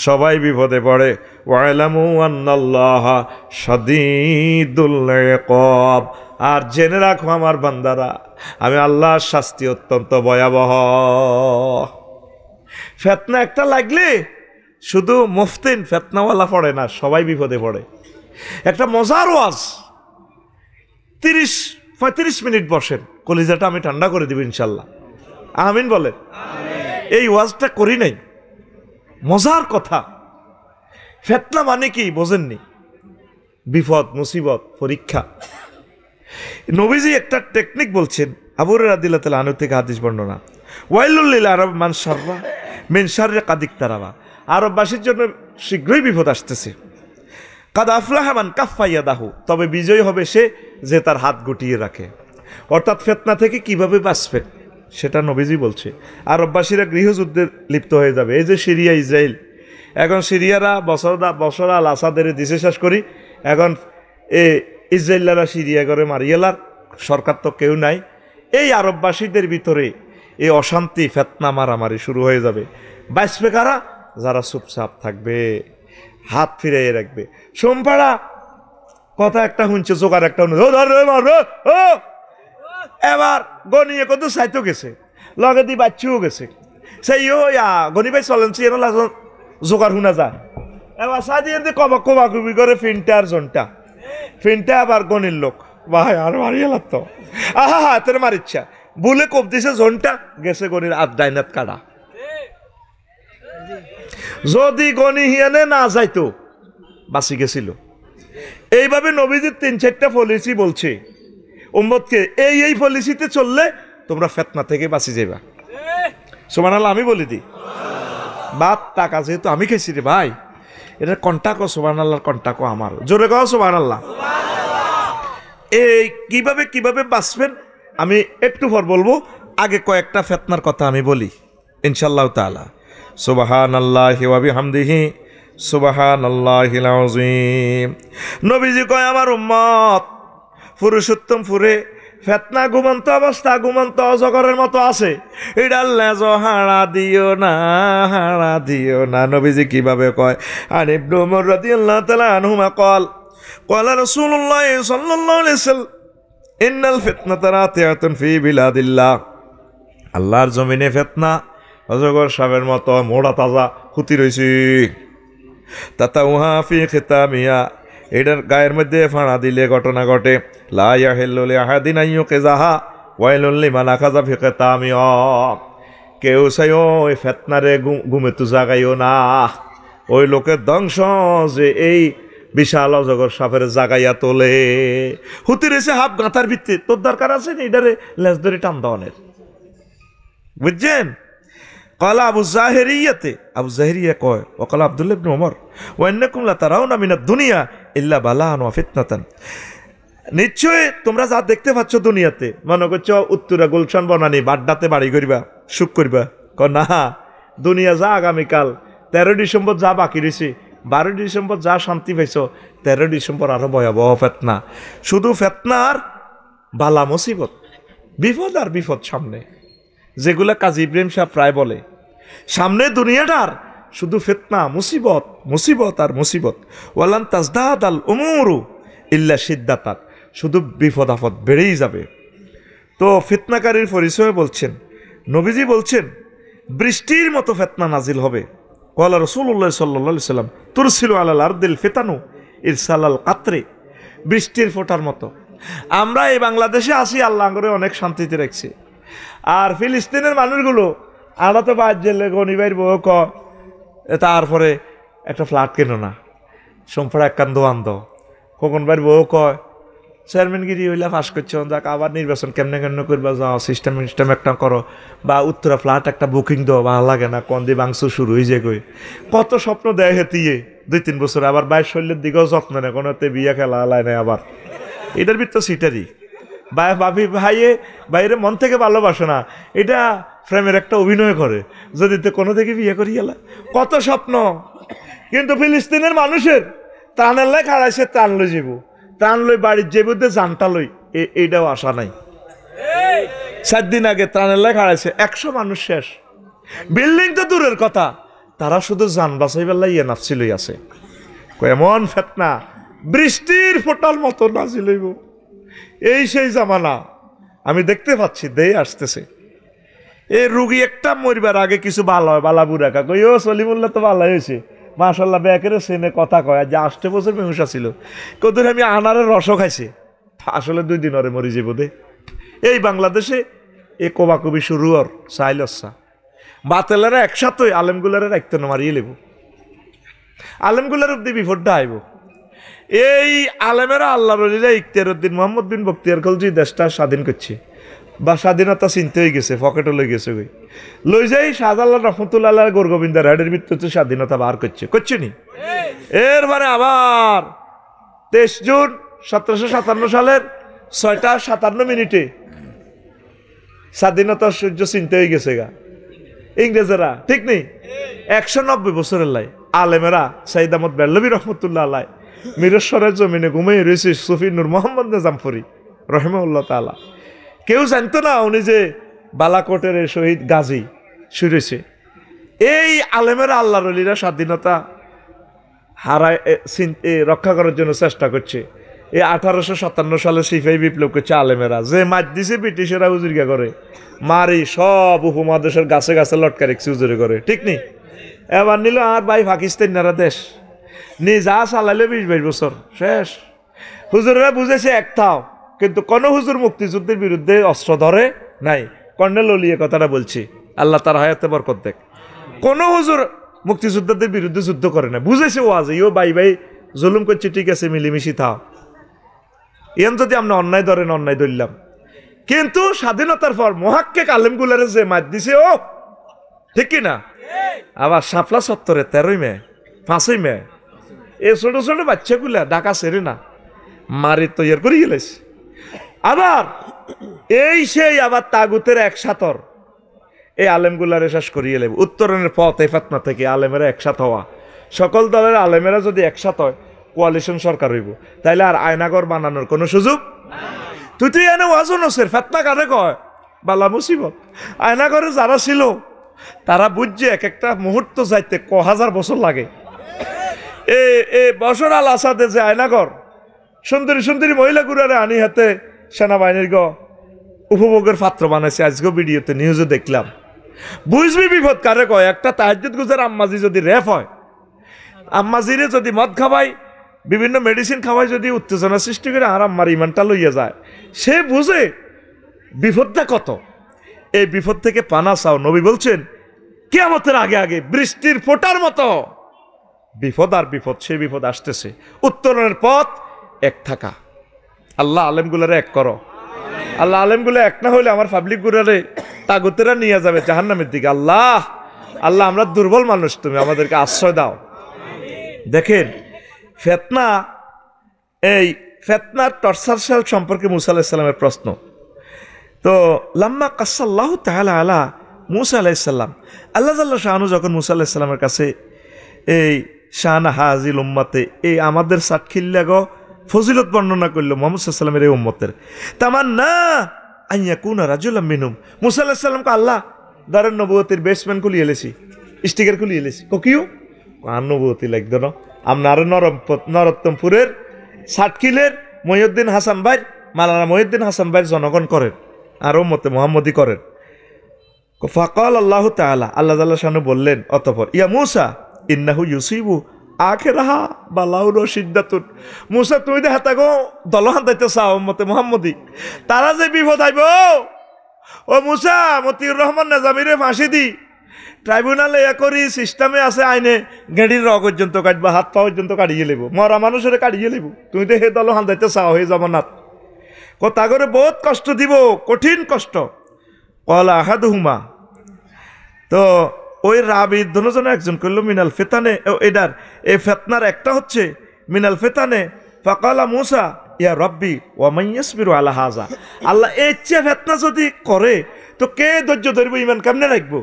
সবাই বিপদে পড়ে। ওয়ালামু আন্নাল্লাহা শাদীদুল ইকাব, আর জেনে রাখো আমার বান্দারা আমি আল্লাহর শাস্তি অত্যন্ত ভয়াবহ। ফিতনা একটা লাগলে শুধু মুফতিন ফিতনাওয়ালা পড়ে না, সবাই বিপদে পড়ে। একটা মজার ওয়াজ 30-35 মিনিট বসেন, কলিজাটা আমি ঠান্ডা করে দিব ইনশাল্লাহ। আমিন বলেন। এই ওয়াজটা করি নাই, মজার কথা। ফিতনা মানে কি বোঝেননি? বিপদ, মুসিবত, পরীক্ষা। নবীজি একটা টেকনিক বলছেন, আবু হুরায়রা রাদিয়াল্লাহু তাআলা আনহু থেকে হাদিস বর্ণনা, ওয়াইলুল লিল আরব মান শাররা মিন শাররি কাদ ইকতারাবা, আরববাসীর জন্য শীঘ্রই বিপদ আসতেছে। কাদ আফলাহা মান কাফফা ইয়াদাহু, তবে বিজয় হবে সে যে তার হাত গুটিয়ে রাখে। অর্থাৎ ফিতনা থেকে কিভাবে বাঁচবেন সেটা নবীজি বলছে। আরববাসীরা গৃহযুদ্ধে লিপ্ত হয়ে যাবে। এই যে সিরিয়া ইসরায়েল, এখন সিরিয়ারা বছর আল আসাদের দিশে শেষ করি, এখন ইসরায়েলারা সিরিয়া করে মারিয়েলার, সরকার তো কেউ নাই। এই আরববাসীদের ভিতরে এই অশান্তি, ফিতনা, মারামারি শুরু হয়ে যাবে। বাঁচবে কারা? যারা চুপচাপ থাকবে, হাত ফিরিয়ে রাখবে। সোমপাড়া কথা একটা শুনছে, জোগাড় একটা এবার গনিয়ে কত চাইতো গেছে, লগে দি বাচ্চাও গেছে, সেই গনি ভাই চলেন জোগাড় শুনা যায়। এবার চা দিয়ে কবা কবি করে ফিনটা জনটা, ফিনটা আবার গনির লোক ভাই আর মারিয়ে লাগতো, আহা হা তোর মারিচ্ছা বলে কোপ দিছে, জনটা গেছে গনির ডাইনাত কাটা। যদি গনি হিয়ানে না যাইতো বাঁচি গেছিল। এইভাবে নবীজির 3-4টা পলিসি বলছে উম্মতকে, এই পলিসিতে চললে তোমরা ফিতনা থেকে বাঁচি যাইবা। সুবহানাল্লাহ। আমি বলি দি বাপ টাকা যেহেতু আমি খেয়েছি রে ভাই, এটা কন্টাকো সুবহানাল্লাহর কন্টাকো আমার, জোরে কও সুবহানাল্লাহ। এই কিভাবে বাঁচবেন আমি একটু পর বলবো, আগে কয়েকটা ফিতনার কথা আমি বলি ইনশাআল্লাহ তাআলা। সুবহানাল্লাহি ওয়া বিহামদিহি সুবহানাল্লাহিল আযীম। নবীজি কয় আমার উম্মত পুরুষোত্তম ফুরে ফিতনা ঘুমন্ত অবস্থা, ঘুমন্ত অজগরের মতো আছে, এটা লেজ হাড়া দিও না, হাড়া দিও না। নবীজি কিভাবে কয়? আন ইবনে উমর রাদিয়াল্লাহু তাআলা আনহুমা ক্বালা রাসূলুল্লাহ সাল্লাল্লাহু আলাইহি ওয়াসাল্লাম ইন্নাল ফিতনাতা রাতিআতুন ফি বিলাদিল্লাহ, আল্লাহর জমিনে ফিতনা অজগর সাপের মতো মোড়া তাজা হুতি রইছে। তাতাউহা ফি খিতামিয়া, এটার গায়ের মধ্যে ফাঁড়া দিলে ঘটনা ঘটে। লা ইয়াহিল্লু লিআহাদিন আন ইউকিযাহা ওয়াইলুল লিমান আখাযা ফি খিতামিয়া, কেউ চাইও ওই ফিতনারে ঘুমে তো জাগাইও না, ওই লোকের ধ্বংস যে এই বিশাল অজগর সাপের জাগাইয়া তোলে। হুতি রয়েছে হাফ গাঁথার ভিত্তি, তোর দরকার আছে না এটারে লেজ ধরে টান দেওয়ানের, বুঝছেন? قال أبو الزاهرية أبو الزاهرية কয় وقال عبد الله بن عمر وإنكم لترون من الدنيا إلا بلاء وفتنة, নিশ্চয় তোমরা যা দেখতে পাচ্ছ দুনিয়াতে, মনে করছো উত্তরা গুলশান বনানি বাড্ডাতে বাড়ি করিবা, সুখ করিবা। না, দুনিয়া যা আগামীকাল 13 ডিসেম্বর যা বাকি রয়েছে 12 ডিসেম্বর যা শান্তি পাইছো, 13 ডিসেম্বর আরো ভয়াবহ ফেতনা। শুধু ফেতনার বালা মুসিবত, বিপদ আর বিপদ সামনে, যেগুলা কাজী ইব্রাহিম সাহেব প্রায় বলে, সামনে দুনিয়াটার শুধু ফিতনা, মুসিবত, মুসিবত আর মুসিবত। ওয়ালান তাজদাদ আল উমুরু ইল্লা সিদ্দাতাক, শুধু বিপদ আপদ বেড়েই যাবে। তো ফিতনাকারীর পরিচয় বলছেন, নবীজি বলছেন বৃষ্টির মতো ফিতনা নাজিল হবে। ওয়ালা রাসূলুল্লাহ সাল্লাল্লাহু আলাইহি সাল্লাম তুরসিলু আলাল আরদিল ফিতানু ইরসালাল কাতরে, বৃষ্টির ফোঁটার মতো। আমরা এই বাংলাদেশে আসি, আল্লাহ করে অনেক শান্তিতে রাখছি। আর ফিলিস্তিনের মানুষগুলো আমরা তো বাদ জেলে গনিবাইর বউ ক, তারপরে একটা ফ্ল্যাট কেন না, সম্পড়া একখান দোয়ান দাও, খোকনবাইর বউ কয় চেয়ারম্যানগিরি হইলা ফাঁস করছো, যাক আবার নির্বাচন কেমনে কেমনে করবা, যাও সিস্টেম একটা করো, বা উত্তরা ফ্ল্যাট একটা বুকিং দাও, ভালো লাগে না, কন্দি বাংশ শুরু হয়ে যায়। কই কত স্বপ্ন দেয় হেতিয়ে 2-3 বছর, আবার 22 শৈলের দিকেও যত্ন নেয়, কোনোতে বিয়া খেলা আলায় নেই। আবার এটার ভিতর সিটারি ভাবি ভাইয়ে বাইরে মন থেকে ভালোবাসে না, এটা ফ্রেমের একটা অভিনয় করে, যদি তো কোনো থেকে বিয়ে করি গেলা, কত স্বপ্ন। কিন্তু ফিলিস্তিনের মানুষের ত্রাণের লাই খাড়াইছে, ত্রাণ লই যাব, ত্রাণ লই বাড়ির যে বুদ্ধে জানটা লই, এইটাও আশা নাই। 7 দিন আগে ত্রাণের লাই খাড়াইছে, 100 মানুষ শেষ। বিল্ডিং তো দূরের কথা, তারা শুধু জান বাঁচাইবার লাই নাফসি লই আছে। এমন ফেতনা বৃষ্টির ফোঁটার মতো নাজি লইব, এই সেই জামানা আমি দেখতে পাচ্ছি, দেই আসতেছে। এই রুগী একটা মরিবার আগে কিছু ভালো হয়, বালা বুড়া কা কই ও সলিমুল্লাহ তো ভালো হয়েছে মাশাল্লাহ, ব্যাকের সেনে কথা কয়, যে 8 বছর মেহুসা ছিল, কত আমি আনারের রসও খাইছে, আসলে 2 দিন ওরে মরি যাবো দে। এই বাংলাদেশে এ কোবাকবি শুরু আর সাইলসা বাতেলারা একসাথে আলেমগুলারে রাখতে না, মারিয়ে লেব আলেমগুলার অব্দি বিপদটা আইব। এই আলেমেরা আল্লাহ রলিলা ইখতিয়ার উদ্দিন মোহাম্মদ বিন বখতিয়ার খলজি দেশটা স্বাধীন করছে, বা স্বাধীনতা চিনতে হয়ে গেছে, পকেটে লই গেছে, ওই লই যাই শাহজালাল রহমতুল্লাহ গোরগোবিন্দার রাইডের মৃত্যুতে স্বাধীনতা বার করছে নি। এরবারে আবার 23 জুন 1757 সালের 6:57 স্বাধীনতার সূর্য চিনতে হয়ে গেছে গা ইংরেজেরা, ঠিক নেই? 190 বছরের লাই আলেমেরা সাইদ আহমদ বেল্লভী রহমতুল্লাহ আলাই মিরেশ্বরের জমিনে ঘুমিয়ে রয়েছে সুফি নূর মোহাম্মদ নিজামপুরি রহিমাহুল্লাহ তাআলা। কেউ জানতো না উনি যে বালাকোটের শহীদ গাজী শুনেছে। এই আলেমেরা আল্লাহর ওলিরা স্বাধীনতা হারায় রক্ষা করার জন্য চেষ্টা করছে। এই 1857 সালে সিপাহী বিপ্লব করছে আলেমেরা, যে মার দিছে ব্রিটিশেরা হুজুরিকা করে, মারি সব উপমহাদেশের গাছে গাছে লটকা রেখছে হুজুরি করে, ঠিক নেই? এবার নিল আর ভাই পাকিস্তানিরা দেশ নি, যা চালাইলে 20-22 বছর শেষ। হুজুরেরা বুঝেছে একটাও, কিন্তু কোন হুজুর মুক্তিযুদ্ধের বিরুদ্ধে অস্ত্র ধরে নাই। কর্নেল ওলি কথাটা বলছি, আল্লাহ তার হায়াতে বরকত দেখ। কোন হুজুর মুক্তিযোদ্ধাদের বিরুদ্ধে যুদ্ধ করে না, বুঝেছে ও আজ ইও ভাই ভাই জুলুম করছে, ঠিক আছে মিলিমিশি থাও, এন যদি আমরা অন্যায় ধরেন অন্যায় ধরলাম। কিন্তু স্বাধীনতার পর মহাক্কেক আলেমগুলারে যে মার দিছে, ও ঠিক কিনা? আবার শাপলা চত্বরে 13 মে 5 মে এ ছোট ছোট বাচ্চাগুলা ঢাকা সেরে না মারি তৈরি করে গেলেছে। আবার এই সেই আবার তাগুতের একসাথর এই আলেমগুলারে শেষ করিয়ে লেব। উত্তরণের পথ এই ফাতনা থেকে আলেমেরা একসাথ হওয়া, সকল দলের আলেমেরা যদি একসাথ হয় কোয়ালিশন সরকার হইব, তাইলে আর আয়নাগর বানানোর কোনো সুযোগ। তুই এনে ওয়াজন হোসের ফেতনা কারে কয় বালা মুসিবত। আয়নাগরে যারা ছিল তারা বুঝছে এক একটা মুহূর্ত যাইতে 1000 বছর লাগে। এ বশর আল আসাদে যে আয়নাগর সুন্দরী সুন্দরী মহিলা গুড়ারে আনি হাতে সেনাবাহিনীর উপভোগের পাত্র বানাইছে। আজকেও ভিডিওতে নিউজে দেখলাম। বুঝবি বিপদ কারে কয়। একটা তাহাজ্জুদ গুজার আম্মাজি যদি রেপ হয়, আম্মাজিরে যদি মদ খাওয়াই, বিভিন্ন মেডিসিন খাওয়াই, যদি উত্তেজনা সৃষ্টি করে আর আম্মার ইমানটা লইয়া যায়, সে বুঝে বিপদটা কত। এই বিপদ থেকে পানা চাও। নবী বলছেন কিয়ামতের আগে আগে বৃষ্টির ফোঁটার মতো বিপদ আর বিপদ, সেই বিপদ আসতেছে। উত্তরণের পথ এক থাকা। আল্লাহ আলেমগুলারে এক করো। আল্লাহ আলেমগুলো এক না হইলে আমার পাবলিক গুলারে তাগুতেরা নিয়ে যাবে জাহান্নামের দিকে। আল্লাহ আল্লাহ আমরা দুর্বল মানুষ, তুমি আমাদেরকে আশ্রয় দাও। দেখেন ফেতনা, এই ফেতনার টর্চার সেল সম্পর্কে মুসা আলাইহিস সালামের প্রশ্ন। তো লাম্মা কাসাল্লাহু তাআলা আলা মুসা আলাইহিস সালাম, আল্লাহ জাল্লা শাআনু যখন মুসা আলাইহিস সালামের কাছে এই শানা হাজিল উম্মতে, এই আমাদের সাতখিল্লা গো ফজিলত বর্ণনা করলো মুহাম্মদ সাল্লাল্লাহু আলাইহি ওয়াসাল্লামের এই উম্মতের। তামান্না আইয়া কুনা রাজুলাম মিনহুম, মুসা আলাইহিস সালামকে আল্লাহ দারের নবুয়তির বেসমেন্ট খুলিয়ে এলেছি, স্টিকার খুলিয়ে এলেছি। কিউ আর নবুয়তি লাগত না আপনার নরোত্তমপুরের সাতখিলের মহিউদ্দিন হাসান ভাই, মালানা মহিউদ্দিন হাসান ভাইয়ের জনগণ করেন আর উম্মতে মুহাম্মদি করেন। ফাকাল আল্লাহ তাআলা, আল্লাহ তাআলা শানু বললেন অতঃপর, ইয়া মূসা ইন্নাহু ইউসিবু আখিরাহা বালাউন ওয়া শিদ্দাতুন, মূসা তুমি দে হাতা গো দলহান দাইতে চাও উম্মতে মুহাম্মদি, তারা যে বিপদ আইব ও মূসা মতিউর রহমান নিজামীরে ফাঁসি দি, ট্রাইব্যুনালে এ করি সিস্টেমে আছে আইনে গেড়ির র পর্যন্ত কাটবা, হাত পা পর্যন্ত কাটিয়ে লেব, মরা মানুষের কাটিয়ে লেব, তুমি তো হে দলহান দাইতে চাও হে জগন্নাথ। কথা করে বহুত কষ্ট দিব, কঠিন কষ্ট। কলা আহাদুহুমা, তো ওই রাবি দুজনে একজন করলো মিনাল ফেতানে, এটার এই ফেতনার একটা হচ্ছে মিনাল ফেতানে। ফাকালা মূসা ইয়া রব্বি ওয়া মান ইয়াসবিরু আলা হাযা, আল্লাহ এই ইচ্ছা ফেতনা যদি করে তো কে ধৈর্য ধরব, ঈমান কেমনে রাখবো?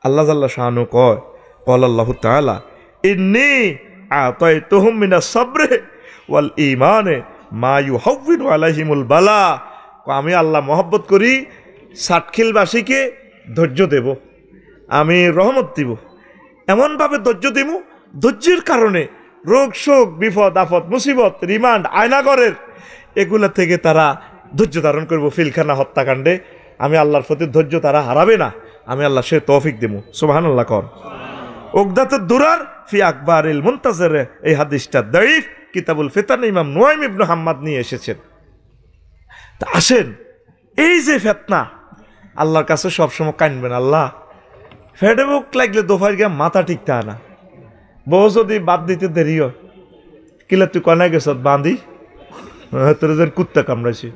আল্লাহ জাল্লা শানু কয়, ক্বাল আল্লাহু তাআলা ইন্নী আতাইতুহুম মিনাস সাবরি ওয়াল ঈমানে মা ইউহাউবিনু আলাইহিমুল বালা, আমি আল্লাহ মহব্বত করি, সাতখিলবাসীকে ধৈর্য দেব, আমি রহমত দিব, এমনভাবে ধৈর্য দিব, ধৈর্যের কারণে রোগ শোক বিপদ আপদ মুসিবত রিমান্ড আয়নাগরের এগুলা থেকে তারা ধৈর্য ধারণ করবো। ফিলখানা হত্যাকাণ্ডে আমি আল্লাহর প্রতি ধৈর্য তারা হারাবে না, আমি আল্লাহ সে তৌফিক দেবো। সুবহানাল্লাহ কর। উকদাতুদ দুরার ফি আকবারিল মুনতাজির, এই হাদিসটা দাঈফ, কিতাবুল ফিতান ইমাম নুয়াইম ইবনে হাম্মাদ নিয়ে এসেছেন। তা আসেন, এই যে ফিতনা আল্লাহর কাছে সবসময় কানবেন, আল্লাহ ফেডে বুক লাগলে দোফার গিয়ে মাথা ঠিক থাকে না, বউ যদি বাদ দিতে দেরি হয়, কিলা তুই কনায় গেছ বাঁধি তোর যেন কুত্তা কামড়াইছি,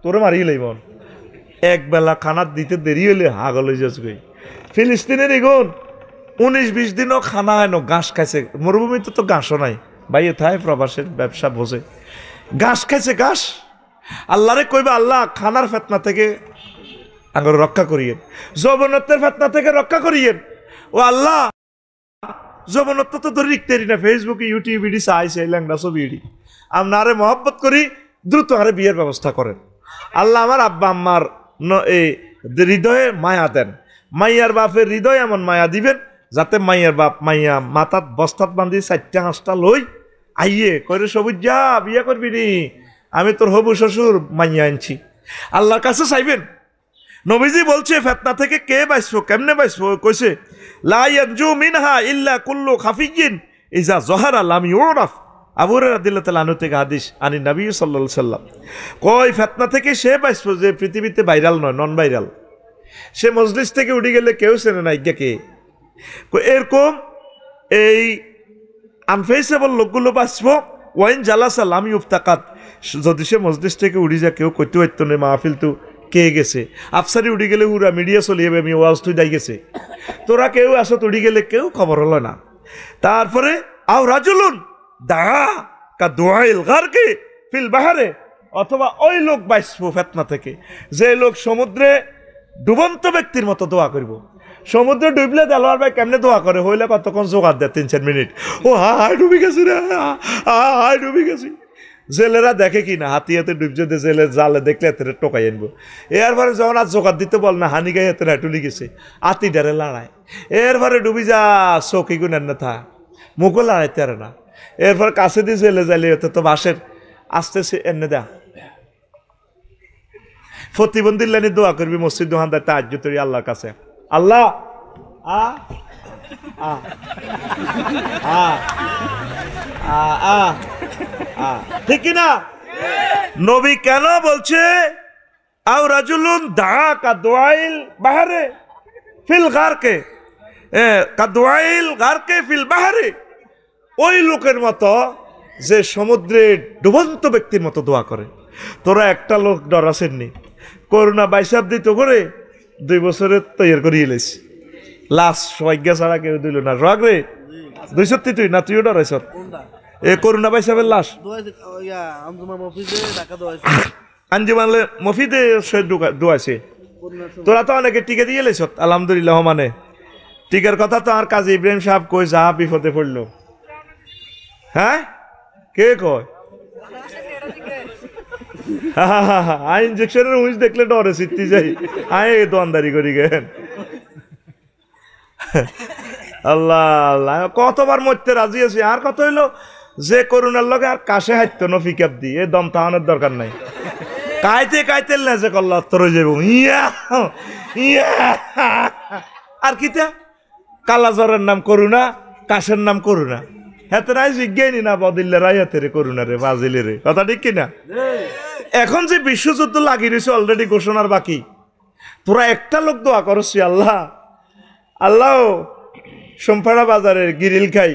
তোর মারিয়ে লাইব, এক বেলা খানা দিতে দেরি হইলে হাগল হয়ে যাস গই। ফিলিস্তিনের এগুন 19-20 দিনও খানা হয় না, ঘাস খাইছে, মরুভূমিতে তো ঘাসও নাই, ভাই এথায় প্রবাসের ব্যবসা বোঝে, ঘাস খাইছে ঘাস। আল্লাহরে কইবা আল্লাহ খানার ফেতনা থেকে আঙ্গর রক্ষা করিয়েন, যৌবনত্বের ফেতনা থেকে রক্ষা করিয়েন। ও আল্লাহ যৌবনত্ব তো ধরে লিখতে না, ফেসবুকে ইউটিউব ইডি চাইছে ল্যাংড়া ছবি ইডি, আপনারে মহব্বত করি, দ্রুত আরে বিয়ের ব্যবস্থা করেন। আল্লাহ আমার আব্বা আম্মার এই হৃদয়ে মায়া দেন, মাইয়ার বাপের হৃদয়ে এমন মায়া দিবেন যাতে মাইয়ার বাপ মাইয়া মাথাত বস্তাত বান্ধি 4টা-5টা লই আইয়ে করে সবুজ যা বিয়ে করবি নি, আমি তোর হবু শ্বশুর মাইয়া আনছি। আল্লাহর কাছে চাইবেন। নবীজি বলছে ফেতনা থেকে কে বাঁচবো, কেমনে বাঁচবো? কইছে লা ইয়ানজু মিনহা ইল্লা কুল্লু খাফিয়্যিন ইজা যহারা লাম ইউরাফ। আবু হুরায়রা রাদিয়াল্লাহু তাআলা আনহু থেকে হাদিস, আনি নবী সাল্লাল্লাহু আলাইহি সাল্লাম কই ফেতনা থেকে সে বাঁচবো যে পৃথিবীতে ভাইরাল নয়, নন ভাইরাল, সে মজলিস থেকে উঠে গেলে কেউ চেনে না কে। এরকম এই আনফেসেবল লোকগুলো বাঁচবো। ওয়াইন জালাসা লাম ইউফতাকাত, যদি সে মজলিস থেকে উড়ি যা কেউ কইতে পারতো না মাহফিল তো কে গেছে, আফসারি উড়ি গেলে পুরা মিডিয়া চলিয়ে আমি ওয়াজ তুই দাই গেছে, তোরা কেউ আসত উড়ি গেলে কেউ খবর হলো না। তারপরে আও রাজুলুন দা কা দুআইল গারকে ফিল বাহারে, অথবা ওই লোক বাঁচবো ফেতনা থেকে যে লোক সমুদ্রে ডুবন্ত ব্যক্তির মতো দোয়া করব। সমুদ্রে ডুবলে দেলোয়ার ভাই কেমনে দোয়া করে, হইলে কতক্ষণ জোগাড় দেয় 3-4 মিনিট, ও হাই ডুবি গেছি রে, হাই ডুবি গেছি। জেলেরা দেখে কি না, হাতি হাতে ডুবছে, জেলে জালে দেখলে এতে টোকাই আনবো। এরপরে যখন আর জোগাড় দিতে বল না, হানি গায়ে হাতে টুলি গেছে, আতি ডারে লড়াই, এরপরে ডুবি যা চৌকি গুণের না থা মুখও লড়াইতে পারে না। এরপর কাছে দিয়ে জেলে যাইলে হতে তো বাসের আসতেছে এনে দেয়া প্রতিবন্ধীর লাইনে দোয়া করবি, মসজিদ দোকানদার তাহাজ্জুদ করি আল্লাহর কাছে, আল্লাহ ঠিক কিনা? নবী কেন বলছে আও রাজুলুন দা কা দুআইল বাহারে ফিল গারকে, কা দুআইল গারকে ফিল বাহারে, ওই লোকের মতো যে সমুদ্রে ডুবন্ত ব্যক্তির মতো দোয়া করে। তোরা একটা লোক ডরাসেননি, করোনা 22 দিত করে 2 বছরে তৈরি করিয়ে এলেছি, লাশ সবাইজ্ঞা ছাড়া কেউ দিল না। রাগ রে 2 তুই না, তুইও ডরাইছ এ করোনা 22 লাশ আঞ্জুমানলে মফিদে দোয়াইছে, তোরা তো অনেকে টিকে দিয়ে এলেছ আলহামদুলিল্লাহ। মানে টিকার কথা তো আর কাজী ইব্রাহিম সাহেব কই যা বিপদে পড়লো। হ্যাঁ কে কয়? ইঞ্জেকশনের উইচ দেখলে ডরে সিদ্ধি যাই, আয় দোয়ানদারি করি গেন। আল্লাহ আল্লাহ, কতবার মরতে রাজি আছি। আর কত হইলো যে করুণার লগে আর কাশে হাইতো না পিক আপ দিয়ে দম তাহানোর দরকার নাই। কাইতে কাইতে লেজে করলা তোর যাব ইয়া ইয়া। আর কিতা কালা জ্বরের নাম করুণা, কাশের নাম করুণা। হেতে রাই জিজ্ঞানি না বদিল্লে রাই হাতে রে করুণা রে বাজিলে রে, কথা ঠিক কিনা? এখন যে বিশ্বযুদ্ধ লাগি রয়েছে অলরেডি ঘোষণার বাকি, তোরা একটা লোক দোয়া করছি আল্লাহ আল্লাহ সোমপাড়া বাজারের গিরিল খাই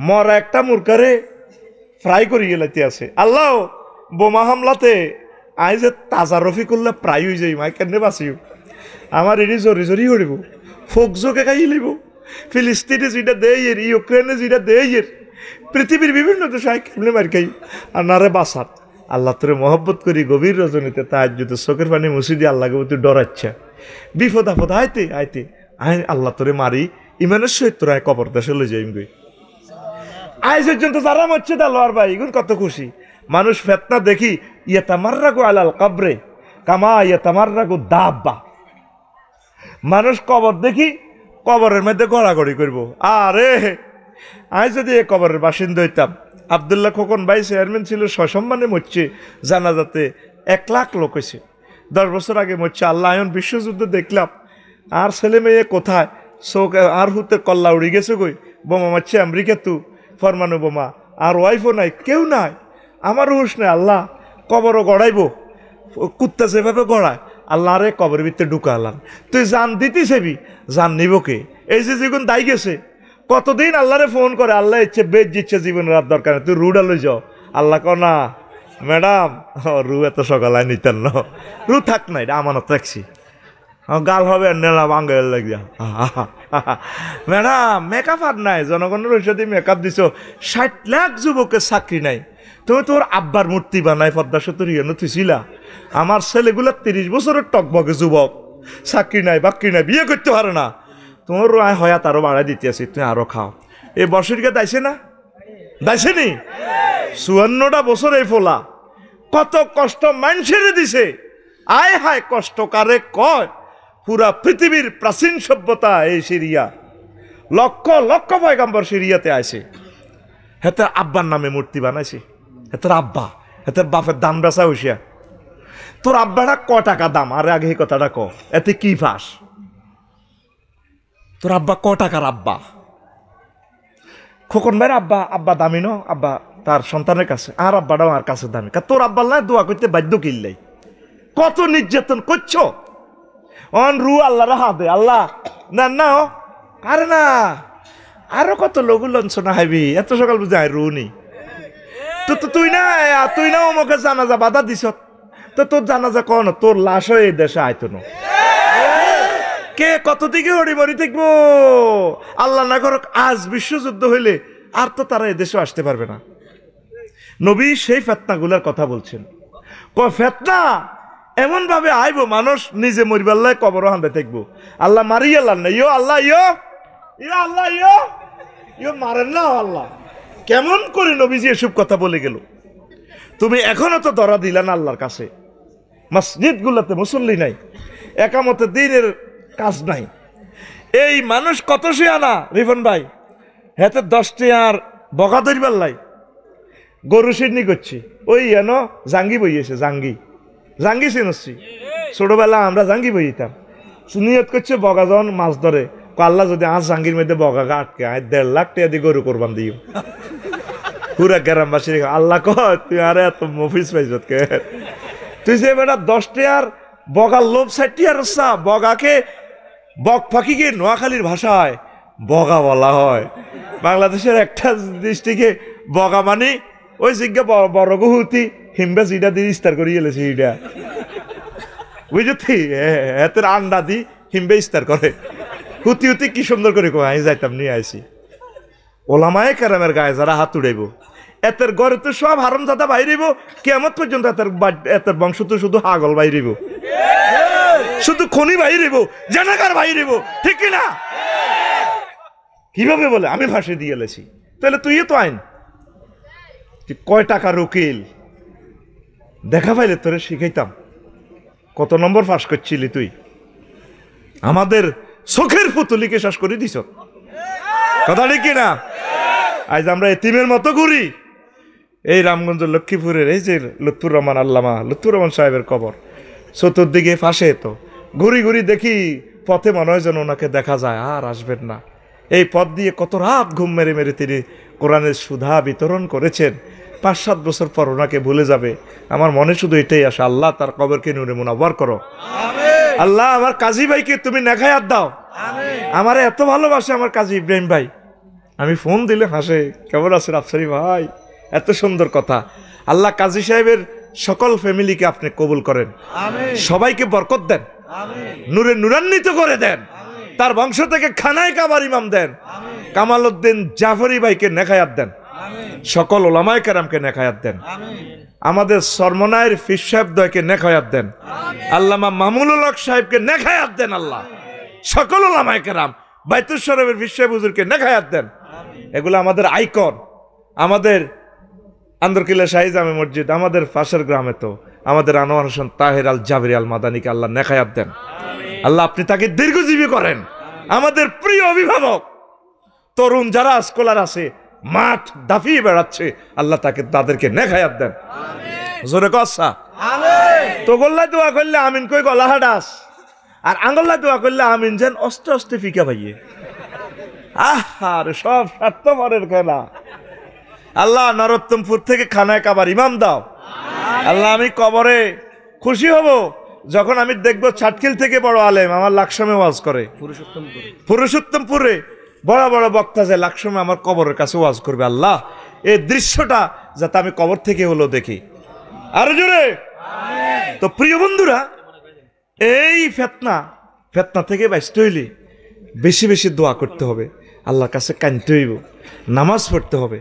মরা একটা মুরকারে ফ্রাই করি গেলাইতে আছে। আল্লাহ বোমা হামলাতে আই যে তাজা রফি করলে প্রায় হয়ে যাই মাই কেন বাঁচিও। আমার এটি জরি জরি হরিব, ফোক জোকে খাই লিব। ফিলিস্তিনে যেটা দেয়, ইউক্রেনে যেটা দেয়, পৃথিবীর বিভিন্ন দেশে আই কেমনে মার খাই। আর নারে বাসাত আল্লাহ তোরে মহব্বত করি গভীর রজনীতে তাহাজ্জুদে চোখের পানি মুছি দিয়ে আল্লাহকে তুই ডরাচ্ছা। বিপদ আপদ আইতে আইতে আই আল্লাহ তোরে মারি ইমানের সহিত তোরা কবর দেশে লই যাইম গই। আজ পর্যন্ত যারা মরছে তা লোয়ার ভাই এগুলো কত খুশি। মানুষ ফেতনা দেখি ইয়াতামাররাগু আলাল কবরে কামা ইয়াতামাররাগু দাব্বা। মানুষ কবর দেখি কবরের মধ্যে গড়াগড়ি করব। আরে আজ যদি এ কবরের বাসিন্দা হইতাম। আবদুল্লাহ খোকন ভাই চেয়ারম্যান ছিল, সসম্মানে মরছে জানাজাতে 1 লাখ লোক হয়েছে। 10 বছর আগে মরছে। আল্লাহ আয়ন বিশ্বযুদ্ধ দেখলাম। আর ছেলে মেয়ে কোথায় চোখ আর হুতে কল্লা উড়ি গেছে গই। বোমা মারছে আমেরিকা তু ফরমানু বোমা, আর ওয়াইফও নাই, কেউ নাই, আমার হুশ নাই। আল্লাহ কবরও গড়াইব, কুত্তা যেভাবে গড়ায় আল্লাহ রে কবরের ভিতরে ঢুকালাম। তুই জান দিতি সেবি, জান নিব কে? এই যে জীবন দায়ী গেছে কতদিন আল্লাহরে ফোন করে, আল্লাহ ইচ্ছে বেদ দিচ্ছে জীবনের রাত দরকার তুই রুডা লই যাও। আল্লাহ ক না ম্যাডাম রু এত সকালে নিতেন না, রু থাক না, এটা আমানত রাখছি। গাল হবে নেলা বাঙ্গাল লাগিয়া ম্যাডাম মেকআপ আর নাই, জনগণের ঔষধি মেকআপ দিছ। 60 লাখ যুবকের চাকরি নাই, তুমি তোর আব্বার মূর্তি বানাই পদ্মা সেতুর ইয়েন তুইছিলা। আমার ছেলেগুলো 30 বছরের টকবকে যুবক, চাকরি নাই বাকরি নাই, বিয়ে করতে পারে না। তোমার রায় হয়াত আরো বাড়াই দিতে আসি, তুমি আরো খাও। এই বছরকে দাইছে না, দাইছে নি? 54টা বছর এই ফোলা কত কষ্ট মানুষের দিছে। আয় হায় কষ্ট কারে কয়। পুরা পৃথিবীর প্রাচীন সভ্যতা এই সিরিয়া, লক্ষ লক্ষ পয়গাম্বর সিরিয়াতে আছে। হেতার আব্বার নামে মূর্তি বানাইছে। হেতার আব্বা, হেতার বাপের দাম বেচা হইসিয়া। তোর আব্বাটা ক টাকা দাম? আরে আগে এই কথাটা ক, এতে কি ফাঁস? তোর আব্বা ক টাকার আব্বা? খোকন ভাইয়ের আব্বা, আব্বা দামি ন, আব্বা তার সন্তানের কাছে, আর আব্বাটাও আর কাছে দামি। তোর আব্বার লাই দোয়া করতে বাধ্য কিনলাই। কত নির্যাতন করছো। অন রু আল্লাহর হাতে, আল্লাহ না না আরে না আরো কত লঘু লঞ্চনা হাইবি, এত সকাল বুঝে আয় রু নি। তো তুই না আমাকে জানাজা বাধা দিস, তো তোর জানাজা কন, তোর লাশ হয়ে এই দেশে আইতো না। কে কত দিকে হরি মরি থাকবো। আল্লাহ না করুক আজ বিশ্বযুদ্ধ হইলে আর তো তারা এদেশে আসতে পারবে না। নবী সেই ফেতনাগুলার কথা বলছেন। ফেতনা এমন ভাবে আইব মানুষ নিজে মরিবাল্লায় কবর হান্দে থাকবো। আল্লাহ মারি আল্লাহ না, ইয়ো আল্লাহ ইয়ো ইয়ো আল্লাহ ইয়ো ইয়ো মারেন না আল্লাহ। কেমন করে নবীজি এসব কথা বলে গেল। তুমি এখনো তো ধরা দিলা না আল্লাহর কাছে। মসজিদ গুলাতে মুসল্লি নাই, একামতে দিনের কাজ নাই। এই মানুষ কত সে আনা রিফন ভাই, হাতে 10টি আর বগা ধরিবার লাই গরু সিডনি করছি। ওই এনো জাঙ্গি বইয়েছে, জাঙ্গি জাঙ্গি চিনছি। ছোটবেলা আমরা জাঙ্গি বইতাম। নিয়ত করছে বগা যখন মাছ ধরে, আল্লাহ যদি আজ জাঙ্গির মধ্যে বগা আটকে 1.5 লাখ টাকা দিয়ে গরু কোরবান দিও। পুরা গ্রামবাসী আল্লাহ কয় তুই আরে এত মফিস পাইছ কে? তুই যে বেটা 10টি আর বগার লোভ 60 আর বগাকে বক ফাঁকিকে নোয়াখালীর ভাষায় বগা বলা হয়। বাংলাদেশের একটা দৃষ্টিকে বগা মানে ওই জিজ্ঞা বড় গুহুতি হিমবে জিটা দিয়ে ইস্তার করে গেলেছে। এটা বুঝছি এতের আন্ডা দি হিমবে ইস্তার করে। হুতি হুতি কি সুন্দর করে আমি যাইতাম নিয়ে আইসি। ওলামায়ে কেরামের গায়ে যারা হাত উড়াইব, এতের ঘরে তো সব হারামজাদা বাইরেব। কেমন পর্যন্ত এতের বংশ তো শুধু হাগল বাইরেব, শুধু খনি বাইরেব, জানাগার বাইরেব, ঠিক কিনা? কিভাবে বলে? আমি ফাঁসি দিয়ে এলেছি। তাহলে তুইও তো আইন, তুই কয় টাকার উকিল, দেখা পাইলে তোরে শিখাইতাম। কত নম্বর পাস করছিলি তুই? আমাদের চোখের পুতুলিকে শেষ করে দিছ। কথা ঠিক কিনা? আজ আমরা এতিমের মতো ঘুরি। এই রামগঞ্জ লক্ষ্মীপুরের এই যে লুৎফুর রহমান, আল্লামা লুৎফুর রহমান সাহেবের কবর, চতুর্দিকে ফাঁসে। তো ঘুরি ঘুরি দেখি পথে মনে হয় যেন ওনাকে দেখা যায়, আর আসবেন না। এই পথ দিয়ে কত রাত ঘুম মেরে মেরে তিনি কোরআনের সুধা বিতরণ করেছেন। 5-7 বছর পর ওনাকে ভুলে যাবে। আমার মনে শুধু এটাই আসে, আল্লাহ তার কবরকে নূরে মুনাওয়ার করো। আল্লাহ আমার কাজী ভাইকে তুমি নেখায়াত দাও। আমার এত ভালোবাসে আমার কাজী ইব্রাহিম ভাই, আমি ফোন দিলে হাসে, কেমন আছেন আফসারি ভাই, এত সুন্দর কথা। আল্লাহ কাজী সাহেবের সকল ফ্যামিলিকে আপনি কবুল করেন, সবাইকে বরকত দেন, নূরে নূরান্বিত করে দেন, তার বংশ থেকে খানায় কাবার ইমাম দেন। কামাল উদ্দিন জাফরি ভাইকে নেখায়াত দেন, সকল ওলামায়ে কেরামকে নেখায়াত দেন, আমাদের সরমনায়ের ফিস সাহেব দয়কে নেখায়াত দেন, আল্লামা মামুনুল হক সাহেবকে নেখায়াত দেন। আল্লাহ সকল ওলামায়ে কেরাম, বাইতুল শরীফের ফিস সাহেব হুজুরকে নেখায়াত দেন। এগুলো আমাদের আইকন। আমাদের আন্দরকিল্লা শাহী জামে মসজিদ, আমাদের পাশের গ্রামে তো আমাদের আনোয়ার হোসেন তাহের আল জাবরি আল মাদানিকে আল্লাহ নেখায়াত দেন। আল্লাহ আপনি তাকে দীর্ঘজীবী করেন। আমাদের প্রিয় অভিভাবক তরুণ যারা স্কলার আছে, মাঠ দাফিয়ে বেড়াচ্ছে, আল্লাহ তাদেরকে নেখায়াত দেন। জোরে কসা তো গোল্লা দোয়া করলে আমিন কই গলা হাডাস, আর আঙ্গল্লা দোয়া করলে আমিন যেন অস্তে অস্তে ফিকা পাইয়ে। আর সব স্বার্থপরের খেলা। আল্লাহ নরোত্তমপুর থেকে খানায় কাবার ইমাম দাও। আল্লাহ আমি কবরে খুশি হব যখন আমি দেখবো ছাটকিল থেকে বড় আলেম আমার লাকসামে ওয়াজ করে, পুরুষোত্তমপুরে বড় বড় বক্তা যায় লাকসামে আমার কবরের কাছে ওয়াজ করবে। আল্লাহ এই দৃশ্যটা যাতে আমি কবর থেকে হলো দেখি। আরো জোরে। তো প্রিয় বন্ধুরা, এই ফেতনা থেকে বাঁচতে হইলে বেশি বেশি দোয়া করতে হবে, আল্লাহর কাছে কাঁদতে হইব, নামাজ পড়তে হবে।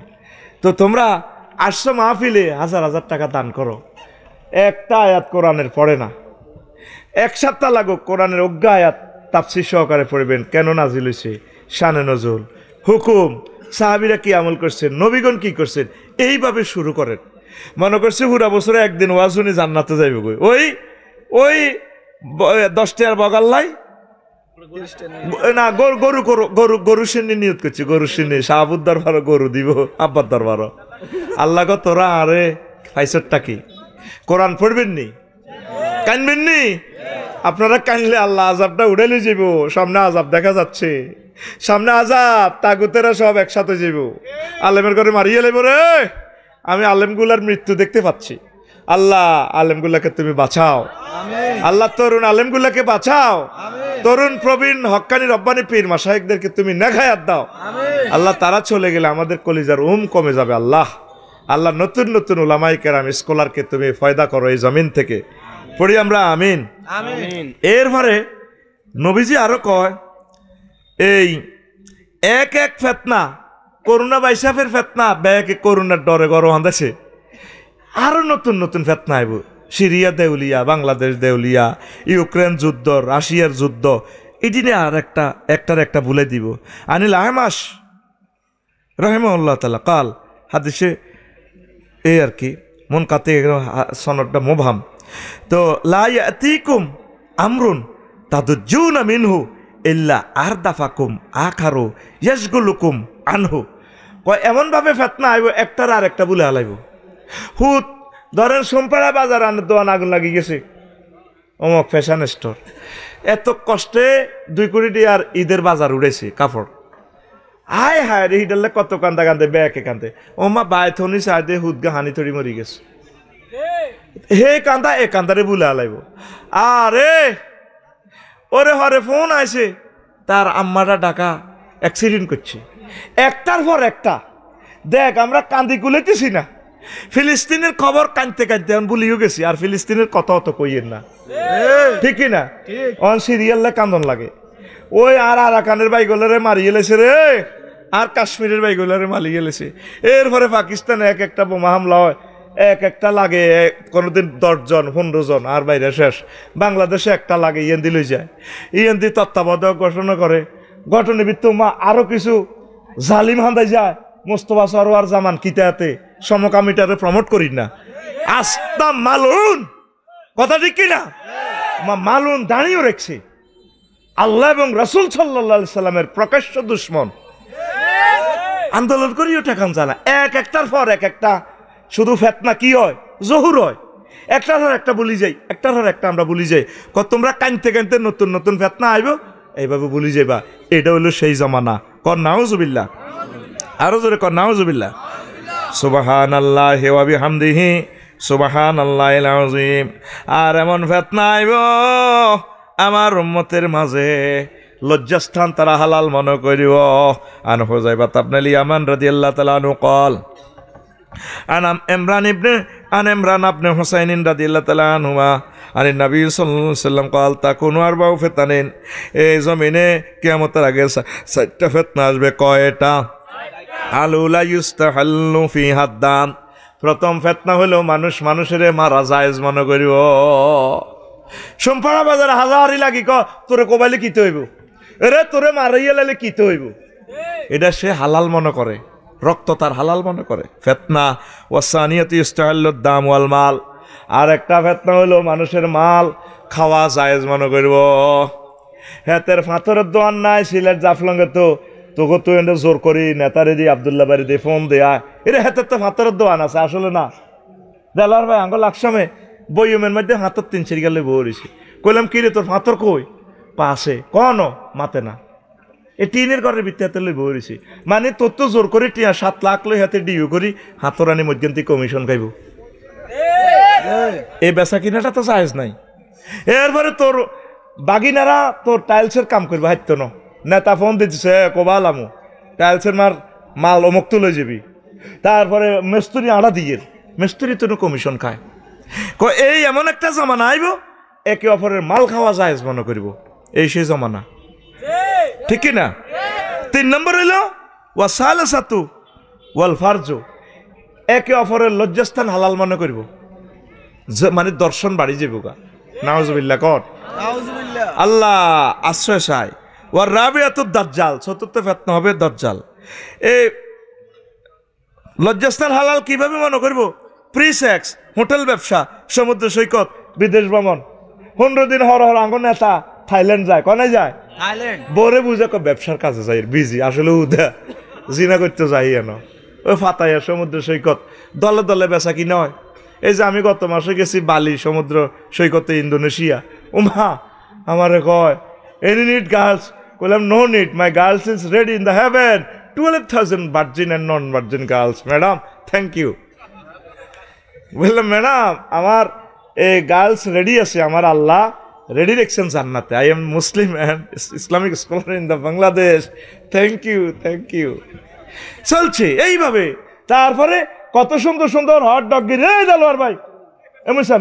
তো তোমরা আসছো মাহফিলে, 1000 টাকা দান করো, একটা আয়াত কোরআনের পড়ে না, 1 সপ্তাহ লাগুক কোরআনের অজ্ঞা আয়াত তাফসীর সহকারে পড়বেন। কেন নাজিল হয়েছে, শানে নজুল, হুকুম, সাহাবীরা কি আমল করছেন, নবীগণ কি করছেন, এইভাবে শুরু করেন। মনে করছে পুরা বছরে একদিন ওয়াজ শুনে জান্নাতে যাইব। ওই 10 টাকার বগাল্লাই না, গরু সিন্নি নিয়ত করছি, গরু সিন্নি শাহাবুদ দরবারও গরু দিব, আব্বার দরবারও। আল্লাহ গো তোরা আরে ফাইসরটা কি, কোরআন পড়বেন নি, কানবেন নি? আপনারা কানলে আল্লাহ আজাবটা উড়াইলে যাব। সামনে আজাব দেখা যাচ্ছে, সামনে আজাব, তাগুতেরা সব একসাথে যাব, আলেমের ঘরে মারিয়ে লেব রে। আমি আলেমগুলার মৃত্যু দেখতে পাচ্ছি। আল্লাহ আলেমগুলাকে তুমি বাঁচাও, আল্লাহ তরুণ আলেমগুলাকে বাঁচাও, তরুণ প্রবীণ হক্কানি রব্বানি পীর মাশায়েখদেরকে তুমি নেখায়াত দাও। আল্লাহ তারা চলে গেলে আমাদের কলিজার কমে যাবে। আল্লাহ নতুন নতুন উলামায়ে কেরাম স্কলারকে তুমি ফয়দা করো এই জমিন থেকে, পড়ি আমরা আমিন। এরপরে নবীজি আরো কয়, এই এক ফেতনা, করোনা বাইসাফের ফেতনা, ব্যাকে করোনার ডরে গরম আন্দাছে, আরো নতুন নতুন ফেতনা আইব। সিরিয়া দেউলিয়া, বাংলাদেশ দেউলিয়া, ইউক্রেন যুদ্ধ, রাশিয়ার যুদ্ধ, এদিনে আর একটার একটা বলে দিব। আনিল আহমাস রাহিমাহুল্লাহ তাআলা কাল, হাদিসে এই আর কি মন কাতে সনদটা মোভাম। তো লা ইয়াতিকুম আমরুন তাদুজ্জুনা মিনহু ইল্লা আরদাফাকুম আখারু ইয়াশগুলুকুম আনহু। কয় এমন ভাবে ফেতনা আইব, একটার আর একটা বলে হালাইব। হুত ধরেন সোমপাড়া বাজার আনের দোয়ান আগুন লাগি গেছে, অমক ফ্যাশন স্টোর, এত কষ্টে 2 কোটি টাকার ঈদের বাজার উড়েছে কাপড়। হায় হায় রে, হিডালে কত কান্দা কান্দে ব্যাকে কান্দে, ওমা বায় থনি সাইডে হুদগা হানি থরি মরি গেছে। হে কান্দা এ কান্দারে বুলে আলাইব। আরে ওরে হরে ফোন আইছে, তার আম্মারা ডাকা অ্যাক্সিডেন্ট করছে, একটার পর একটা। দেখ আমরা কান্দি কুলেতেছি না, ফিলিস্তিনের খবর কানতে কানতে আমি ভুলিও গেছি। আর ফিলিস্তিনের কথা অত কইয়েন না, ঠিক কিনা? অন সিরিয়ালে কান্দন লাগে। ওই আর আরাকানের বাইগুলারে মারিয়ে লেছে রে, আর কাশ্মীরের বাইগুলারে মারিয়ে গেলেছে। এরপরে পাকিস্তানে একটা বোমা হামলা হয়, একটা লাগে কোনোদিন 10 জন 15 জন, আর বাইরে শেষ। বাংলাদেশে একটা লাগে, ইয়েন্দি লই যায়, ইয়েন্দি তত্ত্বাবধায়ক ঘোষণা করে। ঘটনাভিত্তিক আরো কিছু জালিম হান্দাই যায় মোস্তফা সরওয়ার জামান কিতাতে সমকামিটারে প্রমোট করি না আস্তা মালুন কথা ঠিক কিনা মালুন দাঁড়িয়েও রেখছে আল্লাহ এবং রাসূল সাল্লাল্লাহু আলাইহি সাল্লামের প্রকাশ্য দুশমন আন্দোলন করিও ঠেকান জানা এক একটার পর এক একটা শুধু ফেতনা কি হয় জহুর হয় একটার পর একটা বলি যাই একটার পর একটা আমরা বলি যাই তোমরা কানতে কানতে নতুন নতুন ফেতনা আইব এইভাবে বলি যাইবা এটা হলো সেই জমানা কর নাউজুবিল্লাহ আরো জোরে কর নাউজুবিল্লাহ সুবহানাল্লাহি ওয়া বিহামদিহি সুবহানাল্লাহিল আযীম আর এমন ফিতনা আইব আমার উম্মতের মাঝে লজ্জাস্থান তারা হালাল মনে করিব আন হুযায়ফা ইবনে ইয়ামান রাদিয়াল্লাহু তাআলা আনহু قال আনাম ইমরান ইবনে হুসাইন রাদিয়াল্লাহু তাআলা আনহুমা আনি নবী সাল্লাল্লাহু আলাইহি ওয়াসাল্লাম قال তাকুনু আরবাউ ফিতানিন এই জমিনে কিয়ামতের আগে 4টা ফিতনা আসবে কয়টা আলুলা ইউস্তাহাল্লু ফি হাদ্দাম প্রথম ফিতনা হলো মানুষ মানুষের মারা জায়েজ মনে করিব সোমপাড়া বাজারে হাজারি লাগি ক তোরে কোবাইলে কিতে হইব এরে তোরে মারাইয়া লাইলে কিতে হইব এটা সে হালাল মনে করে রক্ত তার হালাল মনে করে ফিতনা ওয়াসানিয়াতু ইউস্তাহাল্লু দাম ওয়াল মাল আর একটা ফিতনা হলো মানুষের মাল খাওয়া জায়েজ মনে করিব হেতের ফাতরের দোয়ান নাই সিলেট জাফলঙ্গে তো তোকে তুই এনে জোর করি নেতারে দি আব্দুল্লাহ বাড়ি দিয়ে ফোন দেয়া এরে হাতের তো ফাতরের দোয়ান আছে আসলে না দেলার ভাই আঙ্গ লাকসামে বইমের মধ্যে হাতর 3 গেলে বইছি কইলাম কি রে তোর ফাতর কই পাশে কনো মাতে না এই টিনের ঘরের ভিতরে হাতে লই বইছি মানে তোর তো জোর করে টিয়া 7 লাখ লই হাতে ডিউ করি হাতরানি মধ্যন্তি কমিশন খাইব এই বেচা কিনাটা তো জায়েজ নাই এরপরে তোর বাগিনারা তোর টাইলসের কাম করবে হাইতো না নেতা ফোন দিচ্ছে কোবালামু টাইলসের মাল অমুক তো লই যাবি তারপরে মিস্ত্রি আড়া দিয়ে মিস্ত্রি তো কমিশন খায় এই এমন একটা জমানা আইব একে অপরের মাল খাওয়া জায়েজ মনে করিব এই সেই জমানা ঠিক না 3 নম্বর হইল ওয়াসালাসাতু ওয়াল ফারজু একে অপরের লজ্জাস্থান হালাল মনে করিব মানে দর্শন বাড়ি যাইব গা নাউজুবিল্লাহ কর নাউজুবিল্লাহ আল্লাহ আশ্রয় চায় ওয়ার রাবিয়াতুদ দাজ্জাল চতুর্থ ফিতনা হবে দাজ্জাল এই লজ্জাস্থান হালাল কিভাবে মনে করব প্রি সেক্স হোটেল ব্যবসা সমুদ্র সৈকত বিদেশ ভ্রমণ 15 দিন হর আঙ্গ নেতা থাইল্যান্ড যায় কোনে যায় থাইল্যান্ড বরে বুঝে ব্যবসার কাজে যায় বিজি আসলে উদা জিনা করতে যাই এনো ওই ফাতাইয়া সমুদ্র সৈকত দলে দলে বেচা কিনা হয় এই যে আমি গত মাসে গেছি বালি সমুদ্র সৈকতে ইন্দোনেশিয়া উমা আমারে কয় এনি নিড গার্লস কইলাম no need my girls is ready in the heaven 12,000 virgin and non virgin girls madam thank you বললাম ম্যাডাম আমার এই গার্লস রেডি আছে আমার আল্লাহ রেডি রেখছেন জান্নাতে I am Muslim and Islamic scholar in the Bangladesh thank you চলছে এইভাবে তারপরে কত সুন্দর সুন্দর হট ডগ গিরি এই দালোয়ার ভাই এমন স্যার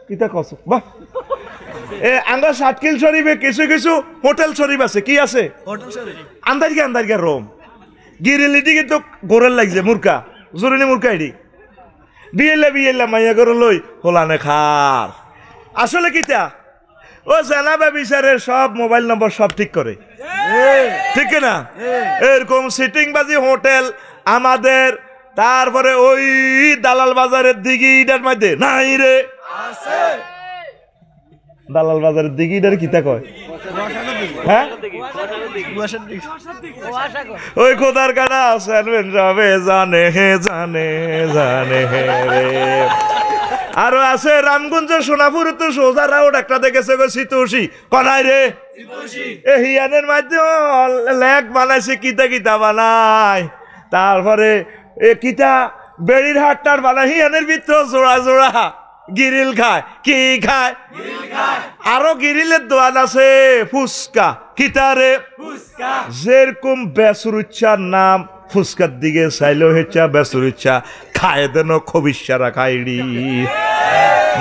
কিতা কস বাহ এ আঙ্গা সাতকিল শরীফে কিছু কিছু হোটেল শরীফ আছে কি আছে হোটেল শরীফ আন্দারগা রোম গিরিলিটি কিন্তু গোরেল লাগছে মুরকা জরুরি মুরকা এডি বিয়েলা মাইয়া করে লই হোলানে খার আসলে কিতা ও জানাবে বিচারের সব মোবাইল নম্বর সব ঠিক করে ঠিক না এরকম সিটিং বাজি হোটেল আমাদের তারপরে ওই দালাল বাজারের দিকে ইটার মধ্যে নাই রে আছে দালাল বাজারের দিকে ইটার কিতা কয় হ্যাঁ ওই খোদার কাটা সেলবেন সবে জানে রে আরো আছে রামগঞ্জ সোনাপুর তো সোজা রাউট একটা দেখেছে গো সিতুষি কনাই রে এ হিয়ানের মাধ্যমে লেক বানাইছে কিতা বানায় তারপরে এ কিতা বেড়ির হাটটার বানাই হিয়ানের ভিতর জোড়া গিরিল খায় কি খায় আরো গিরিলের দোয়ান আছে ফুসকা কিতারে যেরকম বেসুরুচ্ছার নাম ফুসকার দিকে চাইলেও হেচ্ছা বেসুরুচ্ছা খায় দেন খবিসারা খাইড়ি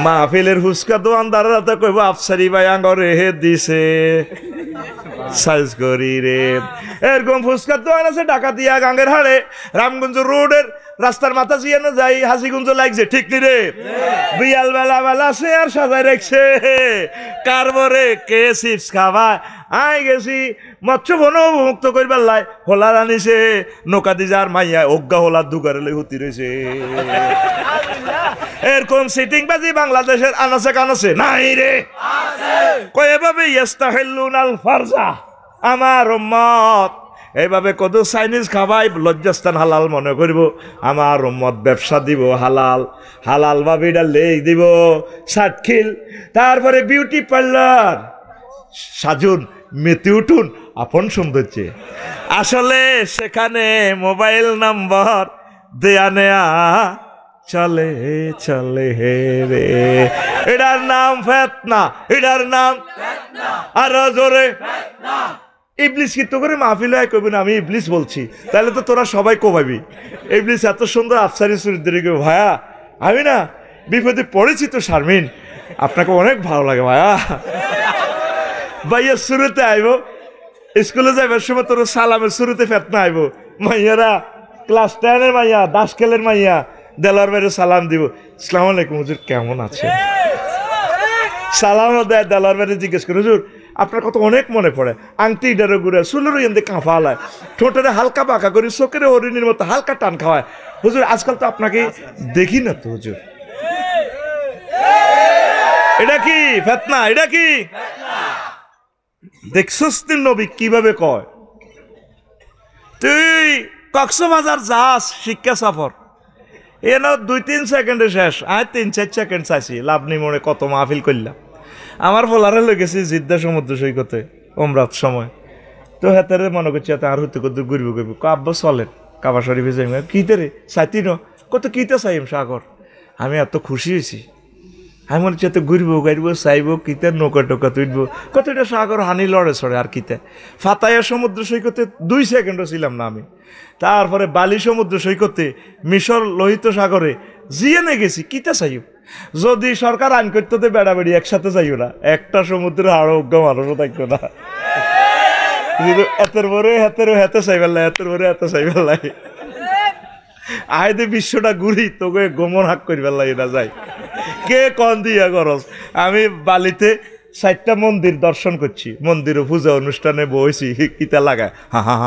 মাহফিলের ফুসকা দোয়ানদার রাতে কইব আফসারি ভাই আঙ্গরে হে দিছে সাইজ করি রে এরকম ফুসকার দোয়ান আছে ডাকাতিয়া গাঙ্গের হাড়ে রামগঞ্জ রোডের রাস্তার মাথা জিয়ানো যাই হাসিগুঞ্জ লাগছে ঠিক নি রে বিয়াল বেলা বেলা সে আর সাজাই রাখছে কারবরে কে চিপস খাবা আই গেছি মৎস্য বন মুক্ত করবার লাই হোলার আনিছে নৌকা দি যার মাইয়া অজ্ঞা হোলার দুগারে লই হতি রয়েছে এরকম সিটিং বাজি বাংলাদেশের আনাসে কানাসে নাই রে কয় এভাবে ইস্তাহিল্লুন আল ফারজা আমার উম্মত এইভাবে কত চাইনিজ খাবাই লজ্জাস্থান হালাল মনে করব আমার উম্মত ব্যবসা দিব হালাল হালাল ভাবে এটা লেখ দিব সাতখিল তারপরে বিউটি পার্লার সাজুন মেতে উঠুন আপন সৌন্দর্যে আসলে সেখানে মোবাইল নাম্বার দেয়া নেয়া চলে চলে হে রে এটার নাম ফেতনা এটার নাম আরো জোরে ইবলিস কি তো করে মাহফিল হয় কবি না আমি ইবলিস বলছি তাহলে তো তোরা সবাই কোবাবি ইবলিস এত সুন্দর আফসারি চরিত্র ভাইয়া আমি না বিপদে পড়েছি তো শারমিন আপনাকে অনেক ভালো লাগে ভাইয়া ভাইয়া শুরুতে আইব স্কুলে যাইবার সময় তোর সালামের শুরুতে ফেতনা আইব মাইয়ারা ক্লাস 10-এর মাইয়া দাসকেলের মাইয়া দেলার বাইরে সালাম দিব আসসালামু আলাইকুম হুজুর কেমন আছে সালামও দেয় দেলার বাইরে জিজ্ঞেস করে হুজুর আপনার কথা অনেক মনে পড়ে আংটি ডারো ঘুরে চুলেরও এনতে কাঁফা হালায় ঠোঁটের হালকা বাঁকা করি চোখের হরিণীর মতো হালকা টান খাওয়ায় হুজুর আজকাল তো আপনাকে দেখি না তো হুজুর এটা কি ফেতনা এটা কি দেখছস তুই নবী কিভাবে কয় তুই কক্সবাজার যাস শিক্ষা সফর এন 2-3 সেকেন্ডে শেষ আর 3-4 সেকেন্ড চাইছি লাভনি মনে কত মাহফিল করলাম আমার ফলারে লেগেছি জিদ্দা সমুদ্র সৈকতে ওমরাত সময় তো হেতারে মনে করছি আর হতে কত ঘুরবো ঘুরবো আব্বা চলেন কাবা শরীফে যাই কিতে রে চাইতি ন কত কিতে চাইম সাগর আমি এত খুশি হয়েছি আমি মনে হচ্ছে এত ঘুরবো গাড়বো চাইবো কিতে নৌকা টোকা তুলবো কত এটা সাগর হানি লড়ে ছড়ে আর কিতে ফাতাইয়া সমুদ্র সৈকতে 2 সেকেন্ডও ছিলাম না আমি তারপরে বালি সমুদ্র সৈকতে মিশর লোহিত সাগরে জিয়েনে গেছি কিতে চাইব যদি সরকার আইন করতে তো বেড়াবেড়ি একসাথে যাইও না একটা সমুদ্রে আরো অজ্ঞ মানুষও থাকতো না এতের পরে হাতে চাইবেলাই এতের পরে হাতে চাইবেলাই আইতে বিশ্বটা ঘুরি তোকে গোমন হাক করি পেলাই না যাই কে কন দিয়া গরজ আমি বালিতে 4টা মন্দির দর্শন করছি মন্দিরে পূজা অনুষ্ঠানে বইছি কিতা লাগায় হা হা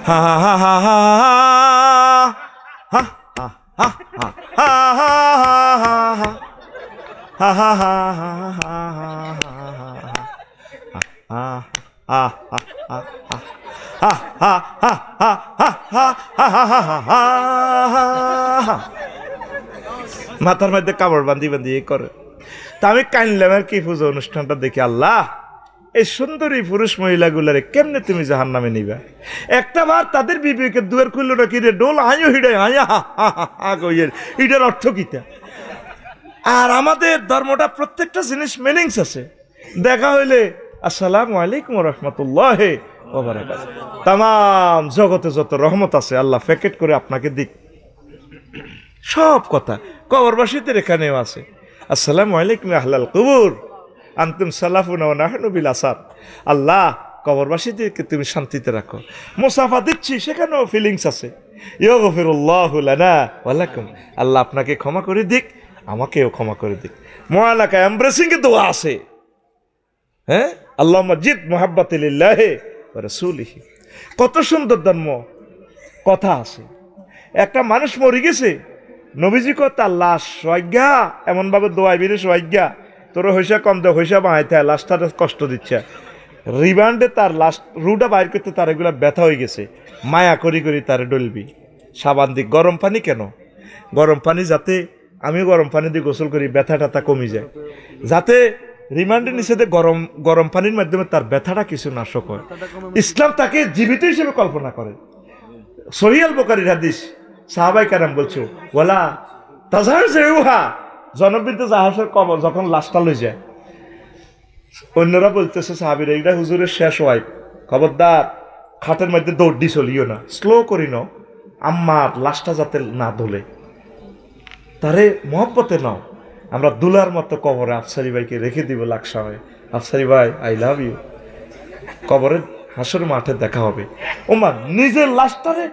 হা হা হা হা হা মাথার মধ্যে কাপড় বান্ধি বান্ধি করে তা আমি কানলাম আর কি পূজা অনুষ্ঠানটা দেখি আল্লাহ এই সুন্দরী পুরুষ মহিলাগুলারে কেমনে তুমি জাহান্নামে নিবা একটা বার তাদের বিবেকে দুয়ার খুললো না কি রে ডোল হাইও হিডাই হাইয়া এটার অর্থ কিটা আর আমাদের ধর্মটা প্রত্যেকটা জিনিস মিনিংস আছে দেখা হইলে আসসালামু আলাইকুম রহমতুল্লাহ তাম জগতে যত রহমত আছে আল্লাহ প্যাকেট করে আপনাকে দিক সব কথা কবরবাসীদের এখানেও আছে আসসালামু আলাইকুম আহলাল কুবুর আনতুম সালাফুনা ওয়া নাহনু বিল আসার আল্লাহ কবরবাসীদেরকে তুমি শান্তিতে রাখো মুসাফা দিচ্ছি সেখানেও ফিলিংস আছে ইয়াগফিরুল্লাহু লানা ওয়া লাকুম আল্লাহ আপনাকে ক্ষমা করে দিক আমাকেও ক্ষমা করে দিক মুআলাকা এমব্রেসিং এর দোয়া আছে হ্যাঁ আল্লাহুম্মা জিদ মুহাব্বাতি লিল্লাহি ওয়া রাসূলিহি কত সুন্দর ধর্ম কথা আছে একটা মানুষ মরে গেছে নবীজি কো তার লাশ সজ্ঞা এমন ভাবে দোয়াই বিরে সজ্ঞা তোর হইসা কম দে হইসা বাঁধাইতে লাশটা কষ্ট দিচ্ছে রিমান্ডে তার লাশ রুটা বাইর করতে তার এগুলা ব্যথা হয়ে গেছে মায়া করি করি তারে ডলবি সাবান দি গরম পানি কেন গরম পানি যাতে আমি গরম পানি দিয়ে গোসল করি ব্যথা টাথা কমে যায় যাতে রিমান্ডে নিষেধে গরম গরম পানির মাধ্যমে তার ব্যথাটা কিছু নাশক হয় ইসলাম তাকে জীবিত হিসেবে কল্পনা করে সহিহ আল বুখারীর হাদিস সাহাবায়ে কেরাম বলছো ওয়ালা তাজার জেউহা জনবিদ্যা জাহাজের কবর যখন লাশটা লই যায় অন্যরা বলতেছে সাহাবীরা এটা হুজুরের শেষ ওয়াইফ খবরদার খাটের মধ্যে দৌড় দি চলিও না স্লো করি নাও আম্মার লাশটা যাতে না দোলে তারে মহব্বতে নাও আমরা দুলার মতো কবরে আফসারি ভাইকে রেখে দিব লাকসা হয় আফসারি ভাই আই লাভ ইউ কবরে হাসর মাঠে দেখা হবে ওমা নিজের লাশটারে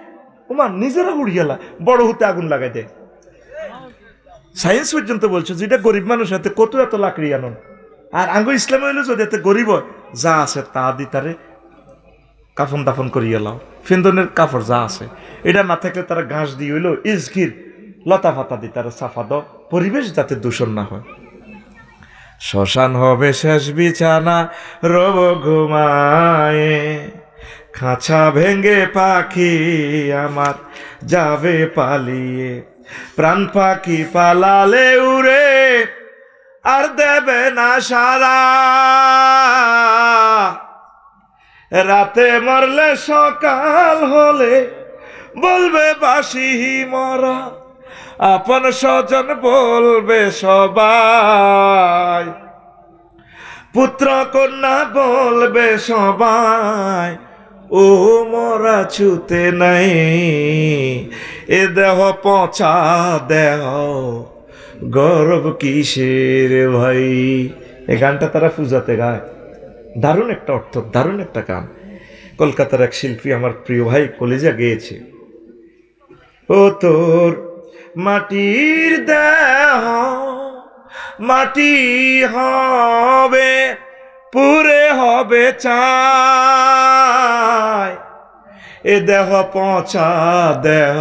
ওমা নিজেরা উড়ি গেলা, বড় হতে আগুন লাগাই দেয়। সায়েন্স পর্যন্ত বলছে যেটা গরিব মানুষ হাতে কত এত লাকড়ি আনন, আর আঙ্গু ইসলাম হইলো যদি এতে গরিব যা আছে তা দি তারে কাফন দাফন করিয়ে লাও, ফিন্দনের কাপড় যা আছে এটা না থাকলে তারা ঘাস দিয়ে হইলো ইসগির লতা পাতা দি তারা সাফা দাও, পরিবেশ যাতে দূষণ না হয়। শ্মশান হবে শেষ বিছানা রব ঘুমায়ে, খাঁচা ভেঙ্গে পাখি আমার যাবে পালিয়ে, প্রাণ পাখি পালালে উড়ে আর দেবে না সারা, রাতে মরলে সকাল হলে বলবে বাসি মরা, আপন স্বজন বলবে সবাই, পুত্র কন্যা বলবে সবাই, ও মরা ছুতে নাই, এ দেহ পচা দেহ গর্ব কিসের ভাই। এই গানটা তারা পূজাতে গায়, দারুণ একটা অর্থ, দারুণ একটা গান। কলকাতার এক শিল্পী আমার প্রিয় ভাই কলিজা গেয়েছে, ও তোর মাটির দেহ মাটি হবে পুরে হবে চাই, এ দেহ পচা দেহ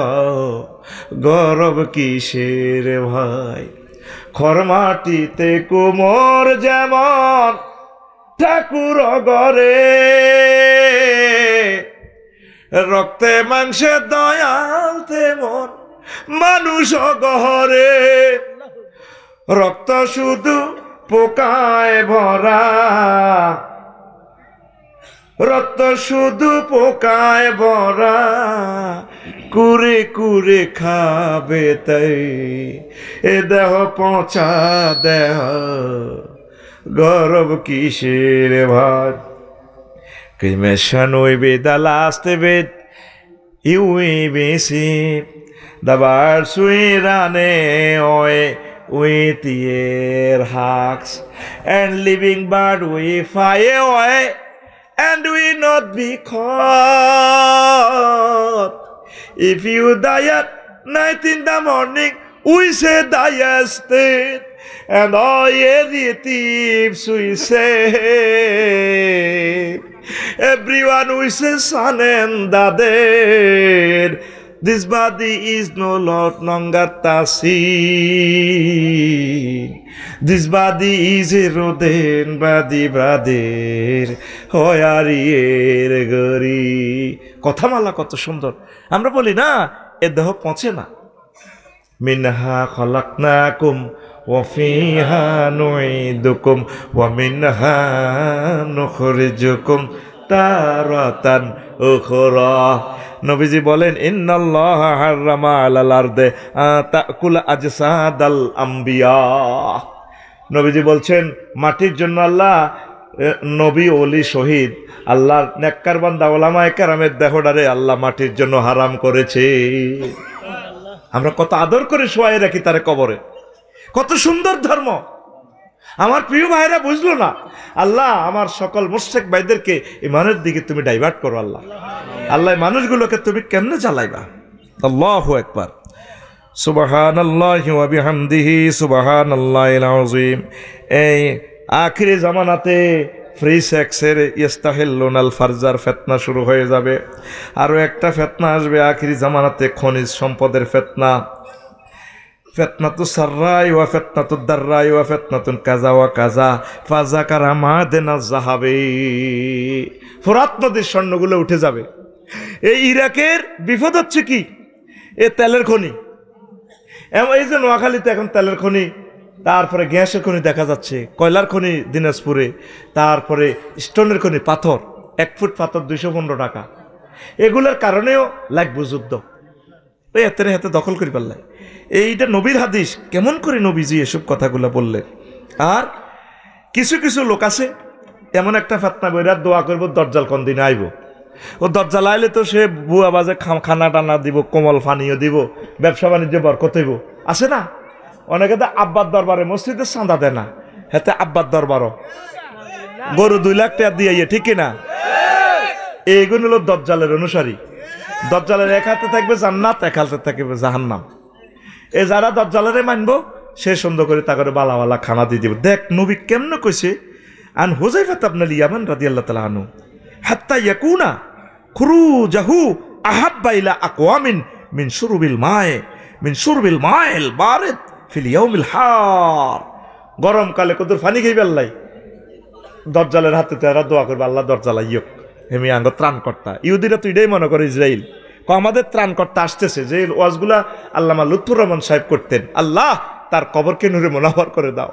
গরব কিসের ভাই, খরমাটিতে কুমোর যেমন ঠাকুর গরে, রক্তে মাংসে দয়াল তেমন মানুষ গহরে, রক্ত শুধু পোকায় ভরা, রক্ত শুধু পোকায় ভরা, কুরে কুরে খাবে তাই, এ দেহ পচা দেহ গরব কিসের ভাই। Cremation will be the last bit you will be seen. The birds will run away with their hawks, and living bird will fly away and will not be caught. If you die at night in the morning, we say die state, and all the thieves we say. Everyone wishes son and the dead. This body is no longer the seen. This body is a rodent body, brother. হয়ারিয়ের গরি। কথামালা কত সুন্দর। আমরা বলি না এ দেহ পচে না। মিনহা খলাকনাকুম ওয়া ফিহা নুঈদুকুম ওয়া মিনহা নুখরিজুকুম তারাতান উখরা। নবীজি বলেন ইন্নাল্লাহা হারামা আলাল আরদে তাকুল আজসাদাল আম্বিয়া। নবীজি বলছেন মাটির জন্য আল্লাহ নবী ওলি শহীদ আল্লাহর নেককার বান্দা ওলামায়ে কেরামের দেহটারে আল্লাহ মাটির জন্য হারাম করেছে। আমরা কত আদর করে শোয়াই রাখি তারে কবরে, কত সুন্দর ধর্ম। আমার প্রিয় ভাইরা বুঝলো না, আল্লাহ আমার সকল মুশরিক ভাইদেরকে ইমানের দিকে তুমি ডাইভার্ট করো। আল্লাহ আল্লাহ মানুষগুলোকে তুমি কেমনে জ্বালাইবা। আল্লাহু আকবার। সুবহানাল্লাহি ওয়া বিহামদিহি সুবহানাল্লাহিল আযীম। এই আখিরি জামানাতে ফ্রি সেক্সের ইস্তাহিল্লুনাল ফারজার ফিতনা শুরু হয়ে যাবে। আরো একটা ফিতনা আসবে আখিরি জামানাতে, খনিজ সম্পদের ফিতনা। ফিতনাতু সাররাই ওয়া ফিতনাতু দাররাই ওয়া ফিতনাতুন কাযা ওয়া কাযা ফাযাকারা মাদানা যাহাবি। ফোরাত নদীর স্বর্ণগুলো উঠে যাবে। এই ইরাকের বিপদ হচ্ছে কি, এ তেলের খনি। এই যে নোয়াখালীতে এখন তেলের খনি, তারপরে গ্যাসের খনি দেখা যাচ্ছে, কয়লার খনি দিনাজপুরে, তারপরে স্টোনের খনি, পাথর 1 ফুট পাথর 215 টাকা। এগুলোর কারণেও লাগবে যুদ্ধ। ওই হাতের হাতে দখল করি পারলে। এইটা নবীর হাদিস, কেমন করে নবীজি এসব কথাগুলো বললেন। আর কিছু কিছু লোক আছে এমন একটা ফিতনা বইরা দোয়া করবো দজ্জাল কোন দিন আইব। ও দজ্জাল আইলে তো সে বুয়া বাজে খানা টানা দিব, কোমল পানীয় দিব, ব্যবসা বাণিজ্য বরকত হইব। আছে না অনেকে তো আব্বার দরবারে মসজিদে চাঁদা দেয় না, হেতে আব্বার দরবারও গরু 2 লাখ টাকা দিয়ে, ঠিক কিনা? এইগুলো হলো দজ্জালের অনুসারী। দজ্জালের এক হাতে থাকবে জান্নাত, এক হাতে থাকবে জাহান্নাম। এ যারা দজ্জালেরে মানবো সে সুন্দর করে তা করে বালা খানা দিয়ে দিব। দেখ নবী কেমন কইছে, আন হুযায়ফা ইবনে ইয়ামান রাদিয়াল্লাহু তাআলা আনহু হাত্তা ইয়াকুনা খুরুজাহু আহাব্বা ইলা আকওয়ামিন মিন শুরবিল মাইল বারিদ ফিল ইয়াউমিল হার। গরমকালে কদর পানি খাইবে আল্লাহ, দজ্জালের হাতে তারা দোয়া করবে, আল্লাহ দজ্জাল আইয়ক হেমি আঙ্গ ত্রাণকর্তা। ইহুদিরা তো এটাই মনে করে ইসরাইল আমাদের ত্রাণকর্তা আসতেছে। যে ওয়াজগুলা আল্লামা লুৎফুর রহমান সাহেব করতেন, আল্লাহ তার কবরকে নূরে মুনাওয়ার করে দাও,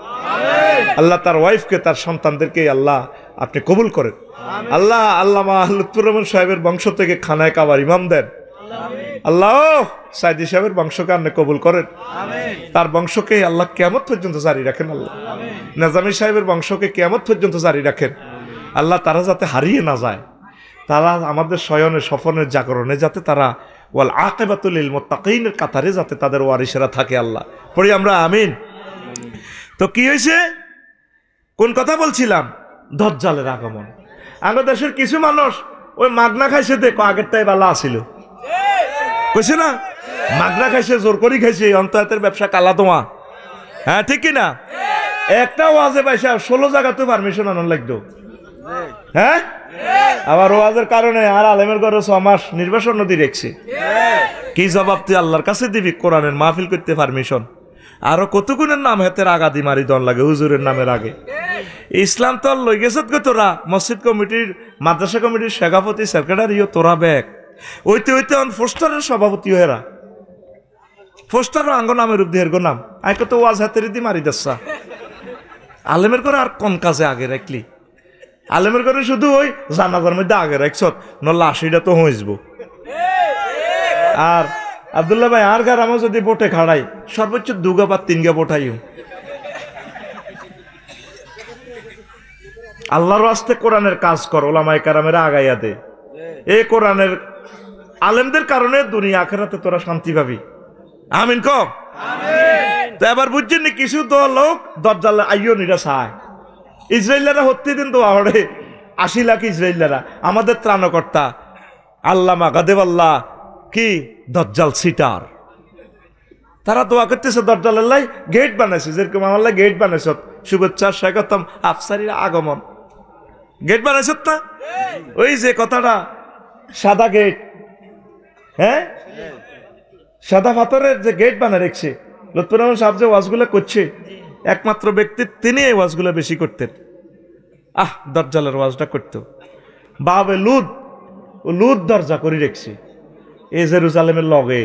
আল্লাহ তার ওয়াইফকে তার সন্তানদেরকে আল্লাহ আপনি কবুল করেন, আল্লাহ আল্লামা লুৎফুর রহমান সাহেবের বংশ থেকে খানায় কাবার ইমাম দেন, আল্লাহ সাইদি সাহেবের বংশকে আপনি কবুল করেন, তার বংশকে আল্লাহ কিয়ামত পর্যন্ত জারি রাখেন, আল্লাহ নাজামি সাহেবের বংশকে কিয়ামত পর্যন্ত জারি রাখেন, আল্লাহ তারা যাতে হারিয়ে না যায়, তারা আমাদের শয়নে স্বপনের জাগরণে যাতে তারা ওয়াল আকিবাতুল লিল মুত্তাকিনের কাতারে যাতে তাদের ওয়ারিসেরা থাকে, আল্লাহ পড়ি আমরা আমিন। তো কি হয়েছে, কোন কথা বলছিলাম, দজ্জালের আগমন। আমাদের দেশের কিছু মানুষ ওই মাগনা খাইছে, দেখো আগেরটাই বালা আসিল কইছে না, মাগনা খাইছে, জোর করি খাইছে, অন্তরাতের ব্যবসা কালা তোমা। হ্যাঁ ঠিক কিনা, একটা ওয়াজে পাইছে 16 জায়গাতে পারমিশন আনার লাগতো। হ্যাঁ আবার ওয়াজের কারণে আর আলেমের ঘরে 6 মাস নির্বাসন নদী রেখছে। কি জবাব তুই আল্লাহর কাছে দিবি? কোরআনের মাহফিল করতে পারমিশন, আরো কতগুণের নাম হেতের আগাদি মারি দন লাগে হুজুরের নামের আগে। ইসলাম তো লই গেছ গো তোরা, মসজিদ কমিটির মাদ্রাসা কমিটির সভাপতি সেক্রেটারিও তোরা ব্যাগ ওইতে ওইতে পোস্টারের সভাপতি হেরা, পোস্টারও আঙ্গ নামের রূপ দিয়ে নাম আই কত ওয়াজ হাতের দি মারি দেসা। আলেমের করে আর কোন কাজে আগে রাখলি? আলেমের করে শুধু ওই জানাজার মধ্যে আগে রাখছ, নল্লা আশিটা তো হইসব। আর আব্দুল্লাহ ভাই আর গার আমার যদি বোটে খাড়াই সর্বোচ্চ 2 গা বা 3 গা বোটাই। আল্লাহর রাস্তে কোরআনের কাজ কর, ওলামায়ে কেরামেরা আগাইয়া দে। এই কোরআনের আলেমদের কারণে দুনিয়া আখিরাতে তোরা শান্তি পাবি। আমিন ক আমিন। তো এবার বুঝছেন নি, কিছু তো লোক দজ্জাল আইয়ো নিরা চায়। ইসরায়েলরা হত্যি দিন তো আহড়ে 80 লাখ ইসরায়েলরা আমাদের ত্রাণকর্তা আল্লামা গাদেবাল্লাহ কি দজ্জাল সিটার, তারা দোয়া করতেছে দজ্জালের লাই গেট বানাইছে, যেরকম আমার লাই গেট বানাইছ, শুভেচ্ছা স্বাগতম আফসারির আগমন গেট বানাইছ না, ওই যে কথাটা সাদা গেট, হ্যাঁ সাদা পাথরের যে গেট বানা রেখছে। লুৎফুর রহমান সাহেব যে ওয়াজগুলো করছে একমাত্র ব্যক্তি তিনি এই ওয়াজগুলো বেশি করতেন। দজ্জালের ওয়াজটা করতো বাবে লুদ দরজা করে রেখছে এই জেরুজালেমের লগে।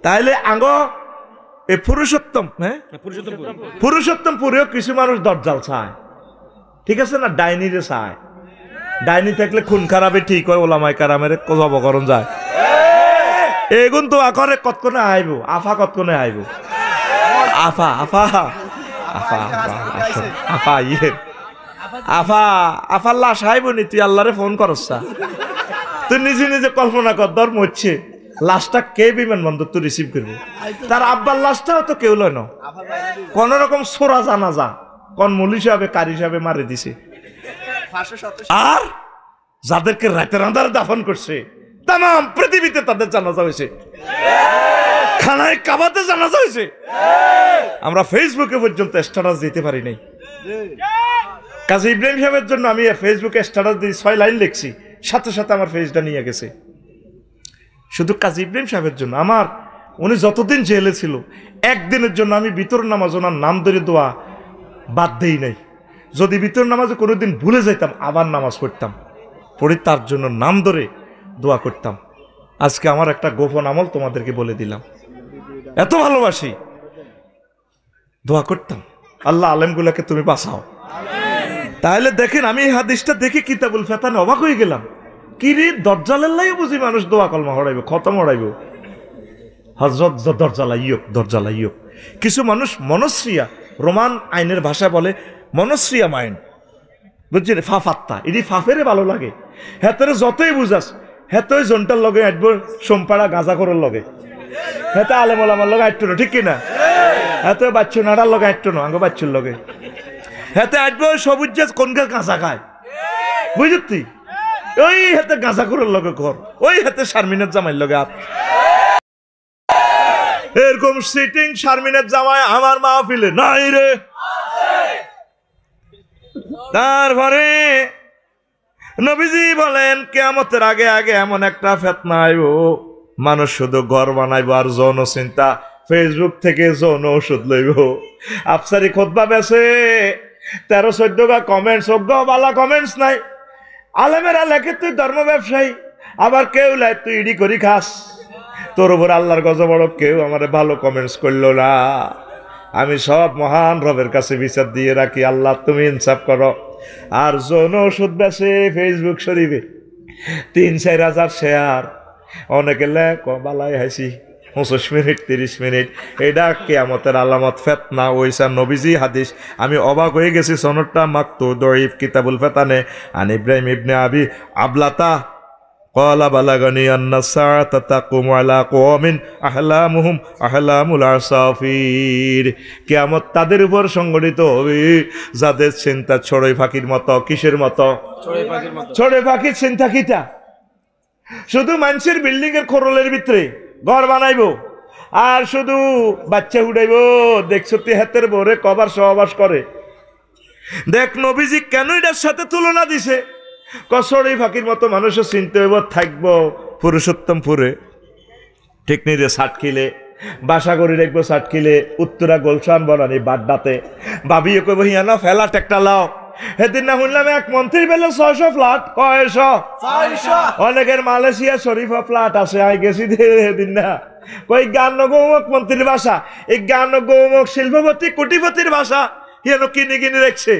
তাইলে আঙ্গ এই পুরুষোত্তম, হ্যাঁ পুরুষোত্তমপুরেও কিছু মানুষ দজ্জাল চায়, ঠিক আছে না, ডাইনিরে চায়। ডাইনি থাকলে খুন খারাপে ঠিক হয়, ওলামায়ে কেরামের জবকরণ যায়। এগুন তো আকরে কতক্ষণে আইব, আফা কতক্ষণে আইব, আফা আফা আফা আফা ইয়ে আফা আফার লাশ আইব নি? তুই আল্লাহরে ফোন করছা, তুই নিজে নিজে কল্পনা কর, ধর মরছে লাশটা কে বিমানবন্দর তো রিসিভ করবো? তার আব্বার লাশটাও তো কেউ লয় না, কোন রকম সোরা জানাজা কোন মুলি সাহেবে কারি সাহেবে মারে দিছে। আর যাদেরকে রাতের আন্ধারে দাফন করছে তাম পৃথিবীতে তাদের জানাজা হয়েছে, খানায় কাবাতে জানাজা হয়েছে। আমরা ফেসবুকে পর্যন্ত স্ট্যাটাস দিতে পারি নাই। কাজী ইব্রাহিম সাহেবের জন্য আমি ফেসবুকে স্ট্যাটাস দিয়ে 6 লাইন লিখছি, সাথে সাথে আমার ফেসটা নিয়ে গেছে। শুধু কাজী ইব্রাহিম সাহেবের জন্য, আমার উনি যতদিন জেলে ছিল একদিনের জন্য আমি ভিতর নামাজ ওনার নাম ধরে দোয়া বাদ দেই নাই। যদি ভিতর নামাজে কোনোদিন ভুলে যাইতাম আবার নামাজ পড়তাম, পড়ে তার জন্য নাম ধরে দোয়া করতাম। আজকে আমার একটা গোপন আমল তোমাদেরকে বলে দিলাম, এত ভালোবাসি, দোয়া করতাম আল্লাহ আলেমগুলাকে তুমি বাঁচাও। তাহলে দেখেন আমি এই হাদিসটা দেখে কিতাবুল ফেতানে অবাক হয়ে গেলাম, কি রে দজ্জালের লাই বুঝি মানুষ দোয়া কলমা হড়াইব, খতম হড়াইব, হযরত দজ্জাল আইয়ুব। কিছু মানুষ মনস্রিয়া, রোমান আইনের ভাষা বলে মনস্রিয়া মাইন্ড, বুঝছেন, ফাফাত্তা, এটি ফাফেরে ভালো লাগে, হেতরে যতই বুঝাস হেতই জনটার লগে আটবো, সোমপাড়া গাঁজা করার লগে, হেতে আলেম ওলামার লগে আটতো না, ঠিক কিনা, হেতে বাচ্চু নাড়ার লগে আটতো না, আঙ্গ বাচ্চুর লগে হেতে আটবো, সবুজ কোনকে কাঁচা খায়, বুঝতি ওই হাতে গাঁজাখুরের লগে ঘর, ওই হাতে শারমিনের জামাইয়ের লগে হাত। এরকম সিটিং শারমিনের জামাই আমার মাহফিলে নাই রে। তারপরে নবীজি বলেন কিয়ামতের আগে আগে এমন একটা ফিতনা আইবো, মানুষ শুধু ঘর বানাইবো আর যৌন চিন্তা, ফেসবুক থেকে যৌন ওষুধ লইব। আফসারি খুতবা বেছে 13-14 কমেন্টস, বালা কমেন্টস নাই। আলেমেরা লেখে তুই ধর্ম ব্যবসায়ী, আবার কেউ লাই তুই ইডি করি খাস। তোর উপর আল্লাহর গজব বড়, কেউ আমারে ভালো কমেন্টস করলো না। আমি সব মহান রবের কাছে বিচার দিয়ে রাখি, আল্লাহ তুমি ইনসাফ করো। আর যৌন ওষুধ বেছে ফেসবুক শরীফে 3-4 হাজার শেয়ার, অনেকে লেখ বালাই হাসি 25 মিনিট 30 মিনিট। এটা কিয়ামতের আলামত, ফিতনা ওইসা নবীজি হাদিস। আমি অবাক হয়ে গেছি, সনদটা মাকতু দঈফ কিতাবুল ফিতানে আন ইব্রাহিম ইবনে আবি আবলাতা ক্বালা বালাগানি আন্না সাআতা তাকুমু আলা কওমিন আহলামুহুম আহলামুল আসাফির। কিয়ামত তাদের উপর সংঘটিত হবে যাদের চিন্তা ছড়ই পাখির মতো। কিসের মতো? ছড়ই পাখির চিন্তা কিটা? শুধু মানুষের বিল্ডিং এর খোরলের ভিতরে ঘর বানাইবো আর শুধু বাচ্চা উড়াইবো। দেখছো তুই হাতের ভরে কবার সহবাস করে। দেখ নবীজি কেন এটার সাথে তুলনা দিছে। কসড়ি ফাঁকির মতো মানুষের চিনতে হইব, থাকবো পুরুষোত্তমপুরে, ঠিক নিরে সাটখিলে বাসা করে রাখবো, সাটখিলে উত্তরা গোলশান বনানি বাড্ডাতে। ভাবিয়ে কইব হিয়ানা ফ্ল্যাট একটা লাও। সেদিন না শুনলাম এক মন্ত্রীর বেলে 600 ফ্ল্যাট। কয়শো? অনেকের মালয়েশিয়া শরীফা ফ্ল্যাট আছে। আই গেছি সেদিন না, কই গান গৌমক মন্ত্রীর বাসা, এই গান গৌমক শিল্পপতি কোটিপতির বাসা হিয়ানো কিনে কিনে রাখছে।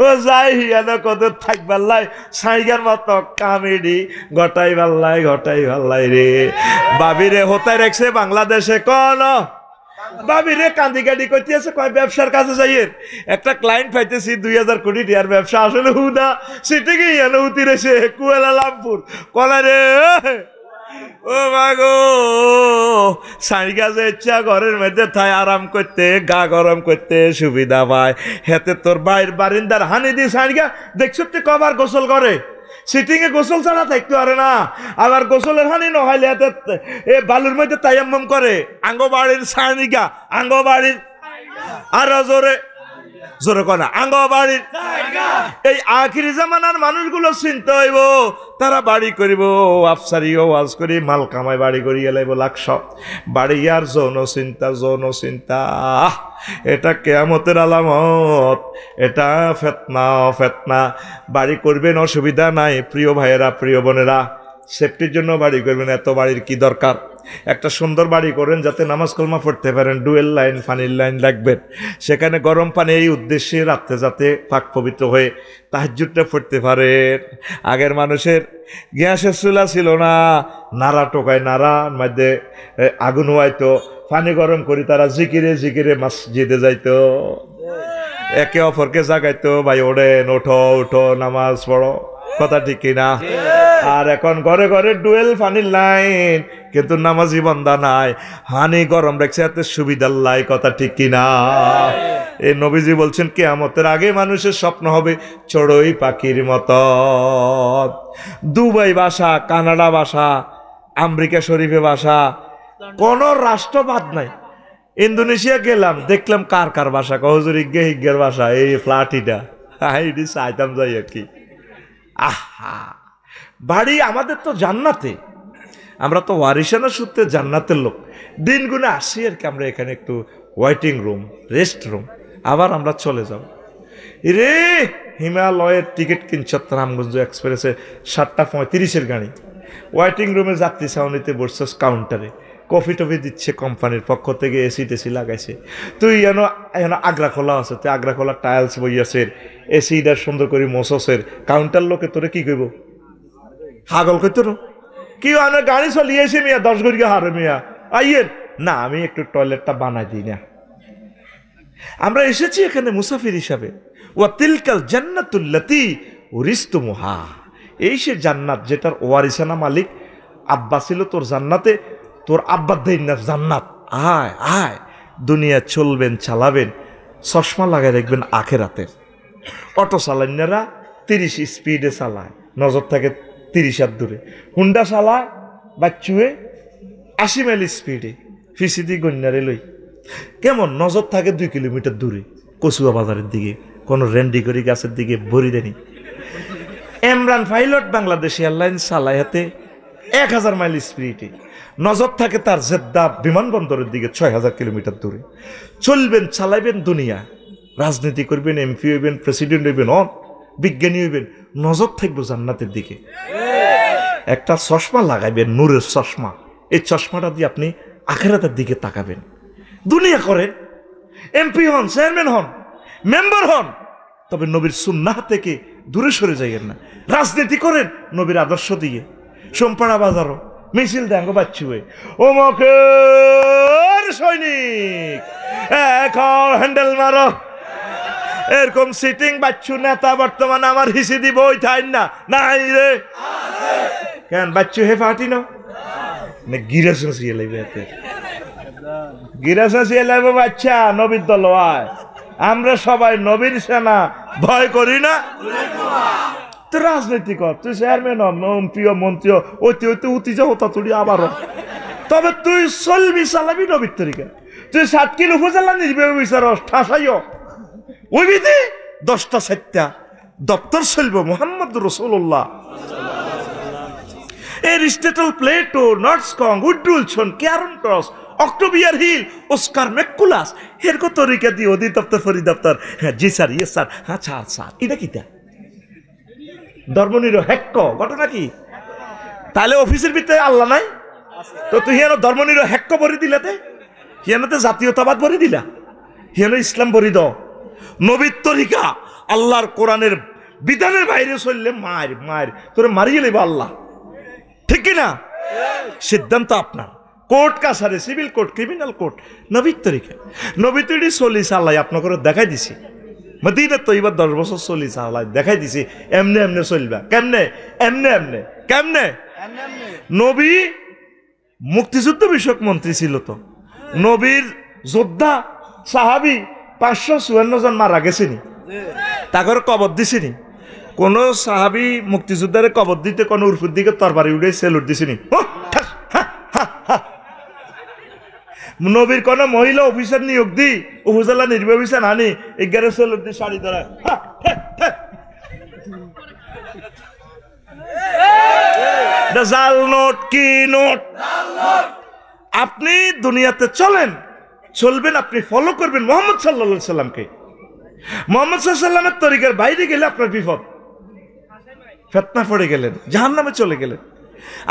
ও যাই হিয়ানো কত থাকবার লাই সাইগার মতো কামেডি ঘটাই ভাল্লাই রে। বাবিরে হতাই রাখছে বাংলাদেশে। কোন বাবিরে কান্দি কাটি করতে আছে, কয় ব্যবসার কাছে যাইয়ের একটা ক্লায়েন্ট পাইতেছি 2000 কোটি টিয়ার ব্যবসা। আসলে হুদা সেটা কি হিয়ানো উতি রেছে কুয়ালালামপুর কলা রে। ও মাগো সাই গাছে ইচ্ছা ঘরের মধ্যে থাই আরাম করতে, গা গরম করতে সুবিধা পায়। হেতে তোর বাইর বারিন্দার হানি দিয়ে সাইগা দেখছো তুই কবার গোসল করে। সিটিং এ গোসল ছাড়া থাকতে পারে না। আবার গোসলের হানি নহলে এতে এ বালুর মধ্যে তায়াম্মম করে। আঙ্গ বাড়ির সাইগা, আঙ্গ বাড়ির আরো জোরে জোরে কনা আঙ্গ বাড়ির। এই আখিরি জামানার মানুষগুলো চিন্তা হইব, তারা বাড়ি করিব আফসারি ওয়াজ করি মাল কামাই বাড়ি করি এলাইব লাখ বাড়ি। আর যৌন চিন্তা এটা কিয়ামতের আলামত, এটা ফিতনা। বাড়ি করবেন অসুবিধা নাই প্রিয় ভাইয়েরা, প্রিয় বোনেরা, সেফটির জন্য বাড়ি করবেন। এত বাড়ির কি দরকার? একটা সুন্দর বাড়ি করেন যাতে নামাজ কলমা পড়তে পারেন, ডুয়েল লাইন পানির লাইন রাখবেন, সেখানে গরম পানি এই উদ্দেশ্যে রাখতে যাতে পাক পবিত্র হয়ে তাহাজ্জুদটা পড়তে পারেন। আগের মানুষের গ্যাসের চুলা ছিল না, নাড়া টোকায়, নাড়ার মধ্যে আগুন হওয়াইতো, পানি গরম করি তারা জিকিরে মসজিদে যাইতো, একে অপরকে জাগাইতো, ভাই ওঠেন ওঠো নামাজ পড়ো, কথা ঠিক কিনা? আর এখন ঘরে ঘরে ডুয়েল পানির লাইন, কিন্তু নামাজি বান্দা নাই, হানি গরম রাখছে এত সুবিধার লাই, কথা ঠিক কিনা? এই নবীজি বলছেন কিয়ামতের আগে মানুষের স্বপ্ন হবে চড়ুই পাখির মতো। দুবাই বাসা, কানাডা বাসা, আমেরিকা শরীফে বাসা, কোন রাষ্ট্রবাদ নাই। ইন্দোনেশিয়া গেলাম, দেখলাম কার বাসা, কহজুর হিগ্গের বাসা, এই ফ্ল্যাটিটা এইটি চাইতাম যাই আর কি। আহা, বাড়ি আমাদের তো জান্নাতে, আমরা তো ওয়ারিসানা সূত্রে জান্নাতের লোক। দিন গুনে আসি আর কি আমরা এখানে একটু ওয়েটিং রুম, রেস্ট রুম, আবার আমরা চলে যাব। রে হিমালয়ের টিকিট কিনছ রামগঞ্জ এক্সপ্রেসে 7:35 গাড়ি, ওয়েটিং রুমে যাত্রী ছাউনিতে বসছে, কাউন্টারে কফি টফি দিচ্ছে কোম্পানির পক্ষ থেকে, এসি টেসি লাগাইছে। তুই এন আগ্রা খোলা আছে, তুই আগ্রা খোলা টাইলস বইয়াছে, এসিটা সুন্দর করে মোসসের, কাউন্টার লোকে তোরে কি কইব? হাগল কইতো কি আমার গাড়ি চলিয়েছে মিয়া 10 ঘড়ি হারে মিয়া আইয়ের না, আমি একটু টয়লেটটা বানাই দিই না। আমরা এসেছি এখানে মুসাফির হিসাবে। ওয়া তিলকাল জান্নাতুল্লাতী উরিসতুমুহা, এই সে জান্নাত যেটার ওয়ারিসানা মালিক আব্বা ছিল তোর জান্নাতে, তোর আব্বার দেন না জান্নাত। আয় আয়, দুনিয়া চলবেন চালাবেন, চশমা লাগাই রাখবেন আখেরাতের। অটো চালান্যারা 30 স্পিডে চালায়, নজর থাকে 30 হাত দূরে হুন্ডা শালা বাচ্চুয়ে 80 মাইল স্পিডে ফিসিদি গন্যারে লই কেমন নজর থাকে 2 কিলোমিটার দূরে কচুয়া বাজারের দিকে কোনো রেন্ডিগরি গাছের দিকে ভরি দেনি ইমরান পাইলট বাংলাদেশ এয়ারলাইন্স চালায় হাতে 1000 মাইল স্পিডে নজর থাকে তার জেদ্দা বিমানবন্দরের দিকে 6000 কিলোমিটার দূরে চলবেন চালাইবেন দুনিয়া রাজনীতি করবেন এমপি হইবেন প্রেসিডেন্ট হইবেন বিজ্ঞানী হইবেন নজর থাকবো জান্নাতের দিকে একটা চশমা লাগাইবেন নূরের চশমা এই চশমাটা দিয়ে আপনি আখিরাতের দিকে তাকাবেন দুনিয়া করেন এমপি হন চেয়ারম্যান হন মেম্বার হন তবে নবীর সুন্নাহ থেকে দূরে সরে যাইয়েন না রাজনীতি করেন নবীর আদর্শ দিয়ে সোমপাড়া বাজারও মিছিল দেন গো বাচ্চু হয়ে ও মকের সৈনিক এখন হ্যান্ডেল মারো এরকম সিটিং বাচ্চু নেতা বর্তমানে আমার হিসি দিব ওই থাইন না নাই রে কেন বাচ্চু হে ফাটি না গিরাস হাসিয়ে লাইবে এতে গিরাস হাসিয়ে লাইবে বাচ্চা নবীর দল আয় আমরা সবাই নবীর সেনা ভয় করি না তুই রাজনীতি কর তুই চেয়ারম্যান এমপি মন্ত্রী ওইতে ওইতে উঠি যাও তা তুই আবারও তবে তুই চলবি চালাবি নবীর তরিকা তুই 7 কিলো উপজেলা নির্বাহী বিচার ঠাসাইও ওই বিধি 10টা 7টা দপ্তর চলব মোহাম্মদ রাসূলুল্লাহ এরিস্টটল প্লেটো নটসকং উড্রুলসন ক্যারন ক্রস অক্টোবিয়ার হিল অস্কার ম্যাকুলাস এরকম তরিকা দিয়ে ওদি দপ্তর ফরি দপ্তর হ্যাঁ জি স্যার ইয়ে স্যার হ্যাঁ স্যার এটা কিটা ধর্মনির হ্যাক্ক ঘটনা কি তাহলে অফিসের ভিতরে আল্লাহ নাই তো তুই হেন ধর্মনির হ্যাক্ক ভরি দিলাতে হেনতে জাতীয়তাবাদ ভরি দিলা হেন ইসলাম ভরি দাও নবীর তরিকা আল্লাহর কোরআনের বিধানের বাইরে চললে মার তোরে মারিয়ে নেব আল্লাহ ঠিক কিনা সিদ্ধান্ত আপনার কোর্ট কাছারে সিভিল কোর্ট ক্রিমিনাল কোর্ট নবীর তরিকা নবী তৈরি চল্লিশ আল্লাহ আপনাকে দেখাই দিছি মদিনা তো এবার 10 বছর চল্লিশ আল্লাহ দেখাই দিছি এমনে এমনে চলবা কেমনে এমনে এমনে কেমনে নবী মুক্তিযুদ্ধ বিষয়ক মন্ত্রী ছিল তো নবীর যোদ্ধা সাহাবি 554 জন মারা গেছেনি তাকে কবর দিছিনি কোন সাহাবি মুক্তিযোদ্ধারে কবর দিতে কোন উর্ফুর দিকে তরবারি উঠে সেলুট দিছিনি নবীর কোন মহিলা অফিসার নিয়োগ দি উপজেলা নির্বাহী অফিসার আনি 11 সেলুট দিয়ে শাড়ি ধরা জাল নোট কি নোট আপনি দুনিয়াতে চলবেন আপনি ফলো করবেন মোহাম্মদ সাল্লাল্লাহু আলাইহি সাল্লামকে মোহাম্মদ সাল্লাল্লাহু আলাইহি সাল্লামের তরিকার বাইরে গেলে আপনার বিপদ ফিতনা পড়ে গেলেন জাহান্নামে চলে গেলেন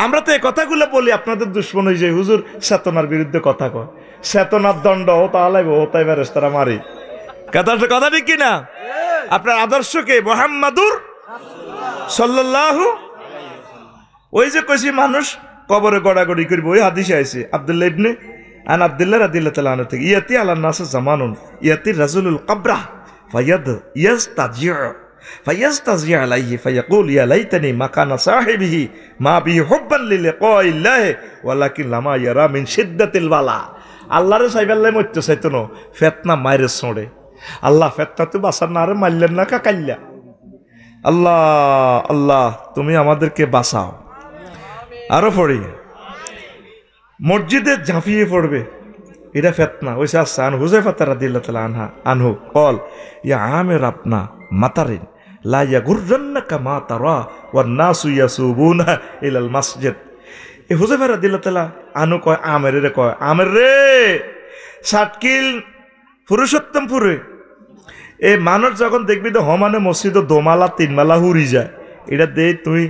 আমরা তো এই কথাগুলো বলি আপনাদের দুশমন হয়ে যায় হুজুর চেতনার বিরুদ্ধে কথা কয় চেতনার দণ্ড ও তাই ফেরেশতারা মারি কথা ঠিক কিনা আপনার আদর্শকে মুহাম্মাদুর সাল্লাল্লাহু ওই যে কইছি মানুষ কবরে গড়াগড়ি করবে ওই হাদিসে আছে আব্দুল্লাহ ইবনে আন আব্দুল্লাহ রাদিয়াল্লাহু তাআলা আনহু থেকে ইয়াতি আলান নাস জামানুন ইয়াতি রাজুলুল কবরা ফায়াস্তাজি আলাইহি ফায়াকুল ইয়া লাইতানি মাকানা সাহিবিহি মা বি হুব্বান লিলিকাইল্লাহ ওয়ালাকিন লামা ইয়ারা মিন শিদ্দাতিল বালা আল্লাহরে সাইবাল্লাই মরতে চাইতো না ফিতনা মাইরে ছড়ে আল্লাহ ফিতনা তো বাঁচার না আরে মারলেন না কাকাইল্লা আল্লাহ আল্লাহ তুমি আমাদেরকে বাঁচাও আরো পড়ি মসজিদে ঝাঁপিয়ে পড়বে এটা ফিতনা ওইসে আসছে আন হুযায়ফা রাদিয়াল্লাহু তাআলা আনহু কল ইয়া আমির আপনা মাতারিন লা ইয়াগুররান্নাকা মা তারা ওয়ান নাসু ইয়াসুবুনা ইলাল মসজিদ এ হুযায়ফা রাদিয়াল্লাহু তাআলা আনহু কয় আমের রে সাতকিল পুরুষোত্তমপুরে এ মানুষ যখন দেখবি তো হমানে মসজিদ দোমালা 3 মালা হুরি যায় এটা দে তুই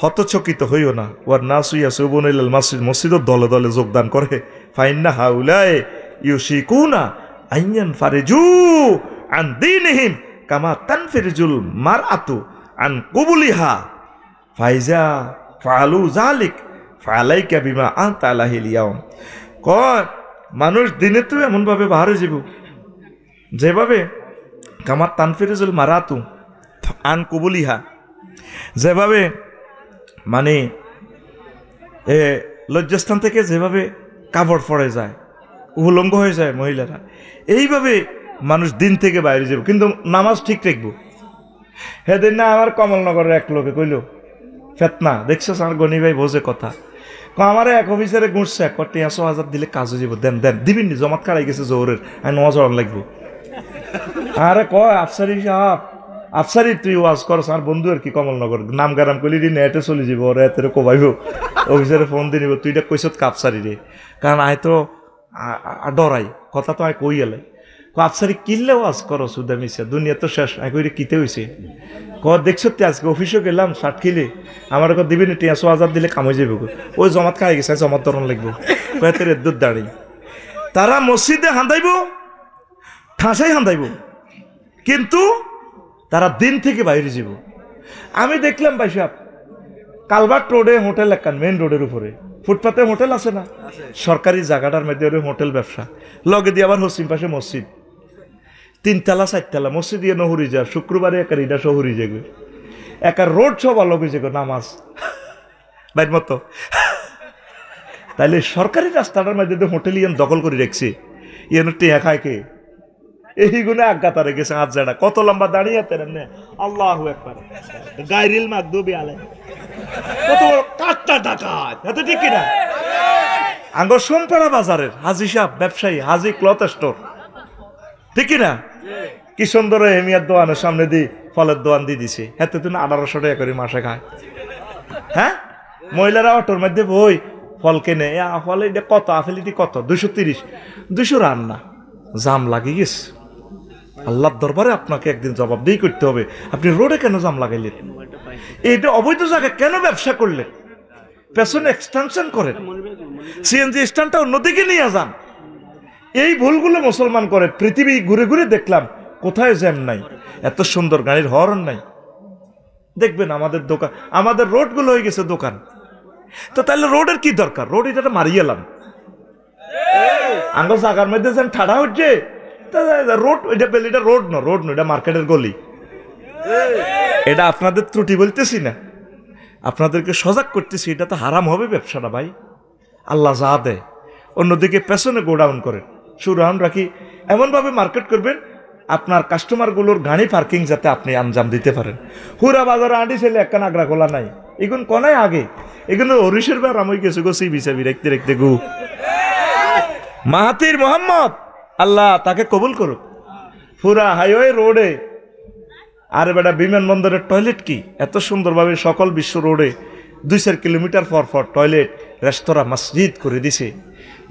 হতচকিত হইও না ওয়ার নাসু ইয়াসুবুনা ইলাল মসজিদ মসজিদ দলে দলে যোগদান করে ফাইন্না হাউলাই ইউশিকুনা আইয়ান ফারিজু আন দীনিহিম কামা তানফিরজুল মারআতু আন কুবুলিহা ফাইজা ফালু জালিক ফালাইকা বিমা আনতা আলাইহিল ইয়াউম কয় মানুষ দিনে তো এমন ভাবে বাহারে যাব যেভাবে কামা তানফিরজুল মারআতু আন কুবুলিহা যেভাবে মানে লজ্জাস্থান থেকে যেভাবে কাপড় পরে যায় উলঙ্গ হয়ে যায় মহিলারা এইভাবে মানুষ দিন থেকে বাইরে যাব কিন্তু নামাজ ঠিক রাখবো হেদিন না আমার কমলনগরের এক লোকে কইল ফেতনা দেখছো স্যার গনি ভাই বোঝে কথা আমার এক অফিসারে গুঁড়ছে 1,500,000 দিলে কাজও যাব দেন দেন দিবেন নি জমাত কাড়াই গেছে জোরের আর নওয়াজ লাগবো আরে কয় আফসারি সাহেব আফসারি তুই ওয়াজ করস আর বন্ধু আর কি কমলনগর নাম গারাম করলি নেটে চলে যাব ওরা এতে কোবাইব অফিসারে ফোন দিয়ে নিব তুই এটা কইছত কাপসারি রে কারণ আয় তো ডরাই কথা তো আয় কই এলে আফসারি কিনলে ওয়াজ করো সুদা মিশা দুনিয়া তো শেষ আয় কইরে কিতে হইছে দেখছো আজকে অফিসে গেলাম শার্ট কিলে আমার দিবি না 300,000 দিলে কাম হয়ে যাবে ওই জমাত খাই গেছে জমাত ধরন লাগবো কয়েতের দুধ দাঁড়ি তারা মসজিদে হান্দাইব ঠাঁসাই হান্দাইব কিন্তু তারা দিন থেকে বাইরে যাব আমি দেখলাম ভাই সাহেব কালভার্ট রোডে হোটেল একখান মেইন রোডের উপরে ফুটপাতে হোটেল আছে না সরকারি জায়গাটার মধ্যে হোটেল ব্যবসা লগে দিয়ে আবার হসিম পাশে মসজিদ 3 তলা 4 তলা মসজিদ দিয়ে নহরি যা শুক্রবারে একার ইটা শহরি যাবে একার রোড সব আলোক হয়েছে নামাজ বাইর মতো তাইলে সরকারি রাস্তাটার মধ্যে হোটেল ইয়ান দখল করে রাখছে ইয়ান টেহা খায় কে এই গুণে আজ্ঞাতারে গেছে হাত জাড়া কত লম্বা দাঁড়িয়ে তেরেন আল্লাহু আকবার গায়রিল মাগদুবি আলাইহিম কত বড় কাটটা ডাকাত এত ঠিক কিনা আঙ্গ সোমপাড়া বাজারের হাজি সাহেব ব্যবসায়ী হাজি ক্লথ স্টোর ঠিক কিনা কি সুন্দর হেমিয়ার দোকানের সামনে দি ফলের দোকান দিয়ে দিছে এত তুমি 1800 টাকা করে মাসে খায় হ্যাঁ মহিলারা অটোর মধ্যে বই ফল কেনে ফল এটা কত আপেলিটি কত 230 200 রান্না জাম লাগিয়ে গেছে আল্লাহর দরবারে আপনাকে একদিন জবাবদিহি করতে হবে আপনি রোডে কেন জাম লাগাইলেন এটা অবৈধ জায়গায় কেন ব্যবসা করলেন পেছনে এক্সটেনশন করেন সিএনজি স্ট্যান্ডটা অন্যদিকে নিয়ে যান এই ভুলগুলো মুসলমান করে পৃথিবী ঘুরে ঘুরে দেখলাম কোথায় জ্যাম নাই এত সুন্দর গাড়ির হর্ন নাই দেখবেন আমাদের দোকান আমাদের রোডগুলো হয়ে গেছে দোকান তো তাহলে রোডের কি দরকার রোড এটা মারিয়ে এলাম আঙ্গ জায়গার মধ্যে যেন ঠাড়া হচ্ছে রোড এটা এটা রোড না এটা মার্কেটের গলি এটা আপনাদের ত্রুটি বলতেছি না আপনাদেরকে সজাগ করতেছি এটা তো হারাম হবে ব্যবসাটা ভাই আল্লাহ যা দেয় অন্যদিকে পেছনে গোডাউন করেন সুরাউন রাখি এমনভাবে মার্কেট করবেন আপনার কাস্টমারগুলোর গাড়ি পার্কিং যাতে আপনি আঞ্জাম দিতে পারেন হুরা বাজারে আঁটি ছেলে একখান আগ্রা খোলা নাই এগুন কনায় আগে এগুলো হরিশের বার আমি গেছে গো সিবি চাবি রাখতে রাখতে গু মাহাতির মোহাম্মদ আল্লাহ তাকে কবুল করুক পুরা হাইওয়ে রোডে আর বেটা বিমানবন্দরের টয়লেট কি এত সুন্দরভাবে সকল বিশ্ব রোডে 2-4 কিলোমিটার পর টয়লেট রেস্তোরাঁ মসজিদ করে দিছে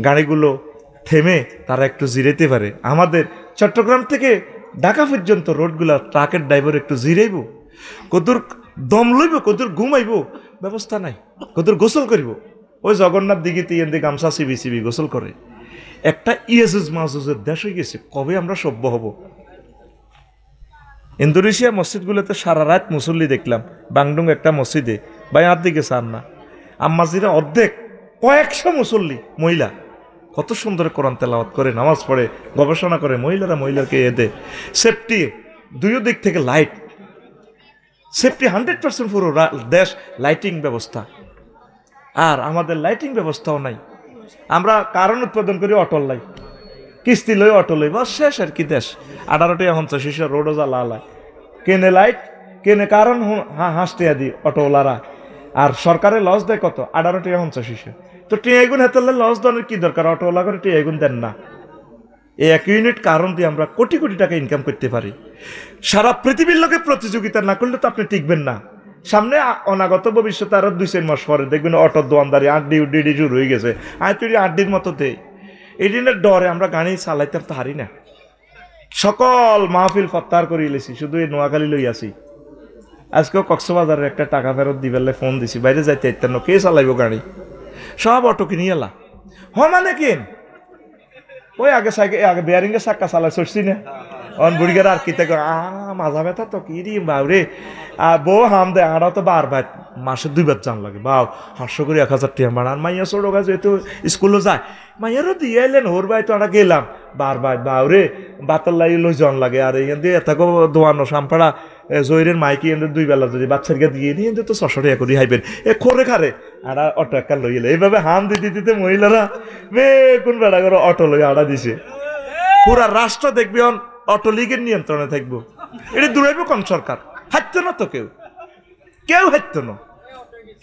গাড়িগুলো থেমে তারা একটু জিরাইতে পারে আমাদের চট্টগ্রাম থেকে ঢাকা পর্যন্ত রোডগুলা ট্রাকের ড্রাইভার একটু জিরাইব কদুর দম লইব কদুর ঘুমাইব ব্যবস্থা নাই কদুর গোসল করিব ওই জগন্নাথ দিঘিতে এন দিয়ে গামছা সিবি গোসল করে একটা ইয়াজুজ মাহুজের দেশ হয়ে গেছে কবে আমরা সভ্য হব ইন্দোনেশিয়া মসজিদগুলোতে সারা রাত মুসল্লি দেখলাম বাংডুং একটা মসজিদে ভাই আর দিকে চান না আম্মাজিরা অর্ধেক কয়েকশো মুসল্লি মহিলা কত সুন্দর কোরআন তেলাওয়াত করে নামাজ পড়ে গবেষণা করে মহিলাকে এদে সেফটি দুই দিক থেকে লাইট সেফটি 100% পুরো দেশ লাইটিং ব্যবস্থা আর আমাদের লাইটিং ব্যবস্থাও নাই আমরা কারণ উৎপাদন করি অটল লাই কিস্তি লই অটো লই বস শেষ আর কি দেশ 18টা এখন শিশু রোডও জ্বালা আলায় কেনে লাইট কেনে কারণ হাসতে দি অটোওয়ালারা আর সরকারে লস দেয় কত 18টা এখন শিশু তো টিয়াগুন হাতে লস দেওয়ার কি দরকার অটোওয়ালা করে টিয়াগুন দেন না এই 1 ইউনিট কারণ দিয়ে আমরা কোটি কোটি টাকা ইনকাম করতে পারি সারা পৃথিবীর লোকে প্রতিযোগিতা না করলে তো আপনি টিকবেন না সামনে অনাগত ভবিষ্যতে আরো 2-4 মাস পরে দেখবেন অটোর দোকানদারি আড্ডি উড্ডি শুরু হয়ে গেছে আয় তুই আড্ডির মতো দেয় এই দিনের ডরে আমরা গাড়ি চালাইতে তো হারি না সকল মাহফিল ফত্তার করে এলেছি শুধু এই নোয়াখালী লই আসি আজকেও কক্সবাজারের একটা টাকা ফেরত দিবেলে ফোন দিছি বাইরে যাইতে ইত্যান্ন কে চালাইব গাড়ি সব অটো কিনি এলা মানে কেন ওই আগে আগে বেয়ারিং এর চাক্কা চালাই চড়ছি না অন বুড়িগার আর কি মাজা ব্যথা তো কি রে বাউরে বউ হাম দে আড়া তো বারবার মাসে 2 বার জান লাগে বাউ 500 করে 1000 টাকা বাড়ান মাইয়া ছোট গাছ যেহেতু স্কুলে যায় মাইয়ারও দিয়ে এলেন ওর ভাই তো আমরা গেলাম বারবার বাউরে বাতার লাগি লই জন লাগে আর এখান দিয়ে এত দোয়ানো সামপাড়া জয়রের মাইকি এনে 2 বেলা যদি বাচ্চাকে দিয়ে নিয়ে তো 600 টাকা করে হাইবেন এ খোরে খারে আর অটো একটা লই এলে এইভাবে হাম দিতে মহিলারা বে কোন বেড়া করে অটো লই আড়া দিছে পুরা রাষ্ট্র দেখবি অটো লীগের নিয়ন্ত্রণে থাকবো এটা দূরাইব কোন সরকার হাঁটতো না তো কেউ হাঁটতো না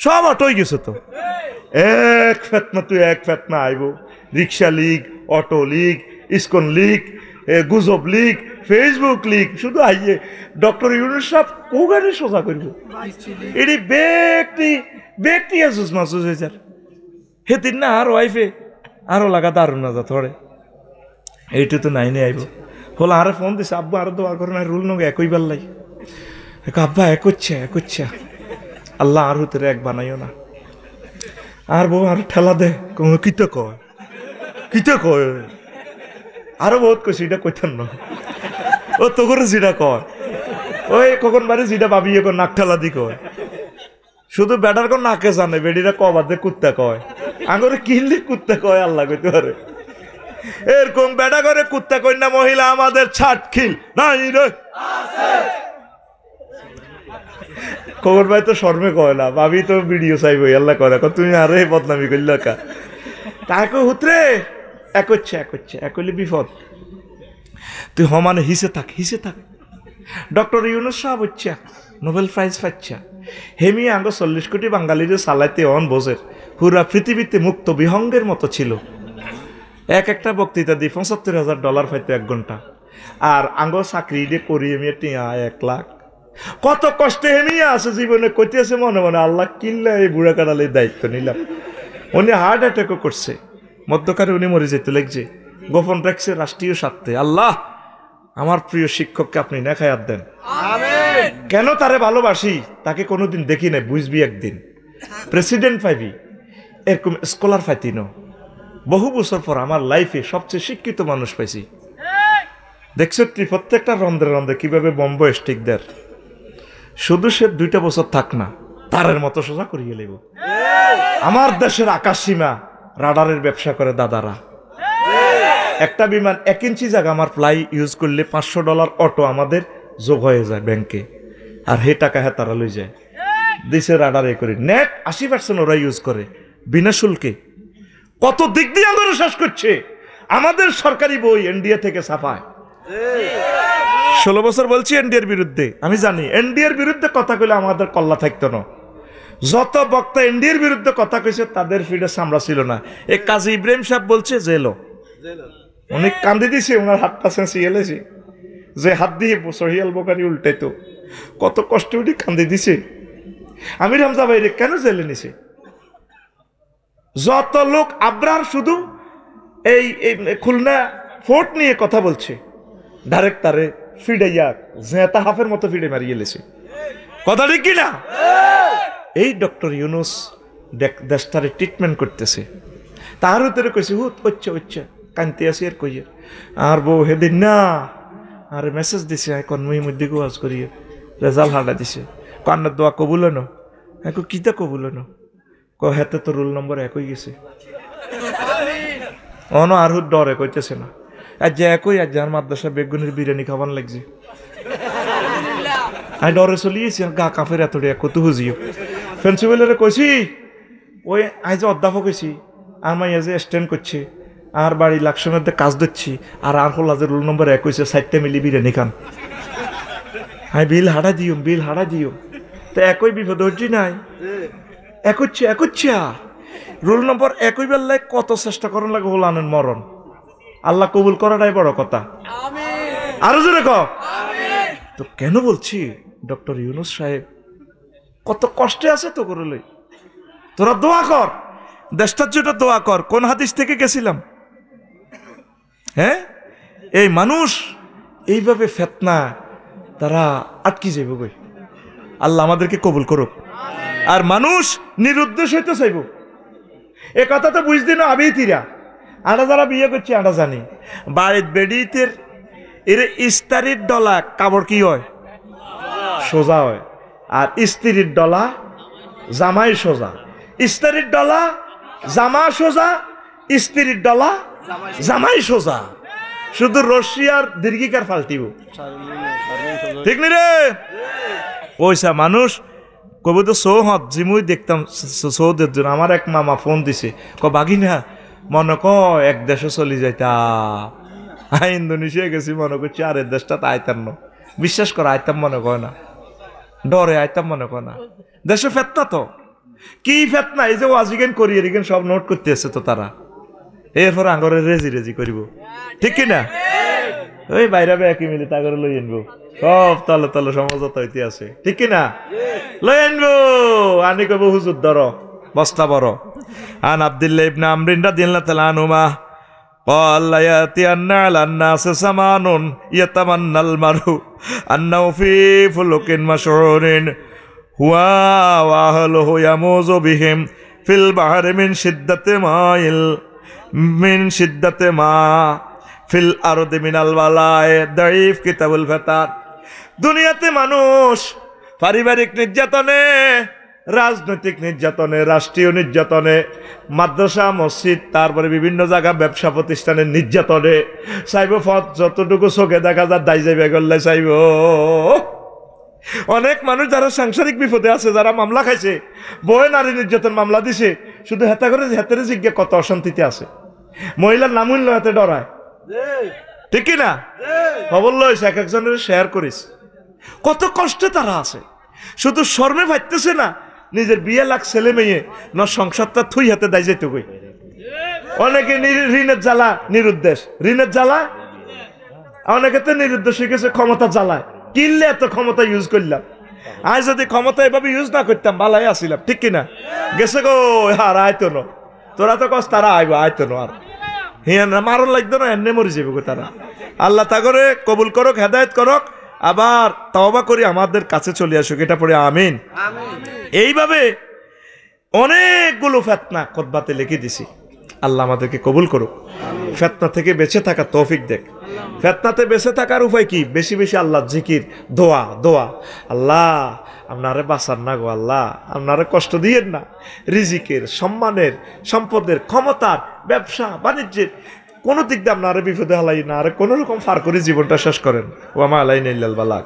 সব অটোই গেছে তো, এক ফেতনা তুই এক ফেতনা আইব, রিক্সা league, auto league, ISKCON league, গুজব লিগ, ফেসবুক লিগ, শুধু আইয়ে ডক্টর ইউনূস সাহেব কোগানে সোজা করব এটি ব্যক্তি ব্যক্তি আসুস মাসুস হয়েছে হেতিন না আর ওয়াইফে আরো লাগা দারুণ না যা থরে এইটা তো নাই নে আইব হলো আরে ফোন দিছে আব্বা আরো দোয়া করে না রুল নগে একই বার লাই আব্বা একচ্ছা আল্লাহ আর হুতরে এক বানাইও না আর বউ আর ঠেলা দে কিতে কয় আরো বহুত কইছি এটা কইতাম না ও তো করে যেটা কয় ওই কখন বাড়ি যেটা ভাবি এখন নাক ঠেলা দি কয় শুধু বেটার কোন নাকে জানে বেডিরা কবাদে কুত্তা কয় আঙরে কিনলে কুত্তা কয় আল্লাহ কইতে পারে এরকম বেটা করে কুত্তা কই না মহিলা আমাদের ছাট খিল নাই রে খবর ভাই তো শর্মে কয় না ভাবি তো ভিডিও চাইব আল্লাহ করে তুমি আরে বদনামি করল কা তাকে হুতরে একইলে বিপদ তুই হমানে হিসে থাক ডক্টর ইউনূস সাহেব হচ্ছে নোবেল প্রাইজ পাচ্ছা হেমি আঙ্গ 40 কোটি বাঙালির সালাইতে অন বোঝের পুরা পৃথিবীতে মুক্ত বিহঙ্গের মতো ছিল একটা বক্তৃতা দিয়ে $৭৫,০০০ পাইতো 1 ঘন্টা আর আঙ্গ চাকরি দিয়ে করি আমি টিয়া 1 লাখ কত কষ্টে হেমিয়া আছে জীবনে কইতেছে মনে মনে আল্লাহ কিনলে এই বুড়া কাটালে দায়িত্ব নিলাম উনি হার্ট অ্যাটাকও করছে মধ্যকারে উনি মরে যেতে লাগছে গোপন রাখছে রাষ্ট্রীয় স্বার্থে আল্লাহ আমার প্রিয় শিক্ষককে আপনি নেখায়াত দেন কেন তারে ভালোবাসি তাকে কোনোদিন দেখি নাই বুঝবি একদিন প্রেসিডেন্ট পাইবি এরকম স্কলার পাইতি ন বহু বছর পর আমার লাইফে সবচেয়ে শিক্ষিত মানুষ পাইছি দেখছো প্রত্যেকটা রন্ধ্রে কিভাবে বম্ব স্টিক দেয় শুধু সে 2টা বছর থাক না তারের মতো সোজা করিয়ে নেব আমার দেশের আকাশ সীমা রাডারের ব্যবসা করে দাদারা একটা বিমান 1 ইঞ্চি জায়গা আমার ফ্লাই ইউজ করলে $500 অটো আমাদের যোগ হয়ে যায় ব্যাংকে আর হে টাকা হ্যাঁ তারা লই যায় দেশে রাডারে করে নেট 80% ওরা ইউজ করে বিনা শুল্কে কত দিক দিয়ে আমরা শেষ করছে আমাদের সরকারি বই ইন্ডিয়া থেকে ছাপায় 16 বছর বলছি এনডিএর বিরুদ্ধে আমি জানি এনডিএর বিরুদ্ধে কথা কইলে আমাদের কল্লা থাকতো না যত বক্তা এনডিএর বিরুদ্ধে কথা কইছে তাদের ফিডে সামরা ছিল না এই কাজী ইব্রাহিম সাহেব বলছে জেলো অনেক কান্দি দিছে ওনার হাতটা সেঁচিয়ে এলেছে যে হাত দিয়ে সহিয়াল বোখারি উল্টাইতো কত কষ্ট উঠি কান্দি দিছে আমির হামজা ভাইরে কেন জেলে নিছে যত লোক আবরার শুধু এই খুলনা ফোর্ট নিয়ে কথা বলছে ডাইরেক্ট তারে ফিডাইয়া জেতা হাফের মতো ফিডে মারিয়ে লেছে কথা ঠিক কিনা এই ডক্টর ইউনূস দেশটারে ট্রিটমেন্ট করতেছে তার ভিতরে কইছে হুত হচ্ছে কান্তি আসি আর কইয়ে আর বউ হেদিন না আর মেসেজ দিছে এখন মুই মধ্যে গোয়াজ করিয়ে রেজাল্ট হাঁটা দিছে কান্নার দোয়া কবুল ন এখন কিতা কবুল ন হেতে তো রোল নম্বর 1 হয়ে গেছে অন আর হুত ডরে কইতেছে না আর যে একই আর যার মাদ্রাসা বেগুনের বিরিয়ানি খাবার লাগছে আমি ডরে চলিয়েছি গা কাফের এতটা কত হুজিও প্রিন্সিপালের কইছি ওই আজ অধ্যাপক কইছি আর মাইয়া যে স্ট্যান্ড করছে আর বাড়ি লাকসামের কাজ দিচ্ছি আর হল যে রোল নম্বর 1 হয়েছে 4টে মিলি বিরিয়ানি খান আমি বিল হারা দিও তো একই বিপদ হচ্ছি নাই একচ্ছে রোল নম্বর 1 হইবার লাগে কত চেষ্টা করার লাগে হল আনেন মরণ আল্লাহ কবুল করাটাই বড় কথা আরো জোরে ক তো কেন বলছি ডক্টর ইউনূস সাহেব কত কষ্টে আছে তো করলে তোরা দোয়া কর দেশটার জন্য দোয়া কর কোন হাদিস থেকে গেছিলাম হ্যাঁ এই মানুষ এইভাবে ফেতনা তারা আটকে যাইব গই আল্লাহ আমাদেরকে কবুল করুক আর মানুষ নিরুদ্দেশ হইতে চাইব এ কথা তো বুঝদি না আবেতিরা আটা যারা বিয়ে করছে আটা জানি বাড়ির বেডিতের এর স্ত্রীর ডলা কাপড় কি হয় সোজা হয় আর স্ত্রীর ডলা জামাই সোজা স্ত্রীর ডলা জামা সোজা স্ত্রীর ডলা জামাই সোজা শুধু রশি আর দীর্ঘিকার ফাল্টিব ঠিক নি রে পয়সা মানুষ কবে তো সৌহত জিমুই দেখতাম সৌদের জন্য আমার এক মামা ফোন দিছে বাগিনা মনে এক দেশে চলে যাইতা ইন্দোনেশিয়া গেছি মনে করছি আর এই দেশটা আইতাম না বিশ্বাস কর আইতাম মনে কয় না ডরে আইতাম মনে কয় না দেশে ফেতনা তো কি ফেতনা, এই যে ওয়াজিগেন করি এরিগেন সব নোট করতে এসে তো তারা, এরপর আঙ্গরে রেজি রেজি করিব, ঠিক কিনা? ওই বাইরে একই মিলে তা করে লই আনবো, সব তলে তলে সমঝোতা হইতে আছে, ঠিক কিনা? লই আনবো, আনি কব হুজুর ধরো বস্তা বড়। আন আব্দুল্লাহ ইবনে আমর রাদিয়াল্লাহু তাআলা আনহুমা قال لا يأتين على الناس زمان يتمنى المرء أنه في فلك مشحون هو وأهله يموج بهم في البحر من شدة ما في الأرض من البلاء ضعيف كتاب الفتاة। দুনিয়াতে মানুষ পারিবারিক নির্যাতনে, রাজনৈতিক নির্যাতনে, রাষ্ট্রীয় নির্যাতনে, মাদ্রাসা মসজিদ, তারপরে বিভিন্ন জায়গা ব্যবসা প্রতিষ্ঠানের নির্যাতনে চাইব পথ যতটুকু চোখে দেখা যায় দায় যাইবে গল্লে চাইব। অনেক মানুষ যারা সাংসারিক বিপদে আছে, যারা মামলা খাইছে, বয়ে নারী নির্যাতন মামলা দিছে, শুধু হেতা করে হাতের জিজ্ঞা কত অশান্তিতে আছে, মহিলার নাম হইল হাতে ডরায়, ঠিক কিনা? খবর লইছে, এক একজনের শেয়ার করিস, কত কষ্টে তারা আছে, শুধু শর্মে ভাবতেছে না নিজের বিয়ে লাখ ছেলে মেয়ে না সংসারটা থুই হাতে দায় যেতে কই। অনেকে ঋণের জ্বালা নিরুদ্দেশ, ঋণের জ্বালা, অনেকে তো নিরুদ্দেশ শিখেছে ক্ষমতা জ্বালায়, কিনলে এত ক্ষমতা ইউজ করলাম, আজ যদি ক্ষমতা এভাবে ইউজ না করতাম বালাই আসিলাম, ঠিক কিনা? গেছে গো আর আয়তো ন, তোরা তো কস তারা আইব, আয়তো ন আর হিয়া মারণ লাগতো না, এমনি মরে যাবে গো তারা। আল্লাহ তা করে কবুল করক, হেদায়েত করক, আবার তওবা করি আমাদের কাছে চলে আসুক, এটা পড়ে আমিন। এইভাবে অনেকগুলো ফিতনা খুতবাতে লিখে দিছি, আল্লাহ আমাদেরকে কবুল করুক, ফিতনা থেকে বেঁচে থাকার তৌফিক দেখ। ফিতনাতে বেঁচে থাকার উপায় কি? বেশি বেশি আল্লাহ জিকির, দোয়া, দোয়া, আল্লাহ আপনারে বাঁচান না গো, আল্লাহ আপনারে কষ্ট দিয়েন না, রিজিকের, সম্মানের, সম্পদের, ক্ষমতার, ব্যবসা বাণিজ্যের কোনো দিক দিয়ে আপনারে বিপদে হালাই না, আর কোনো রকম ফার করে জীবনটা শেষ করেন। ওয়া মা আলাইনা ইল্লাল বালাগ।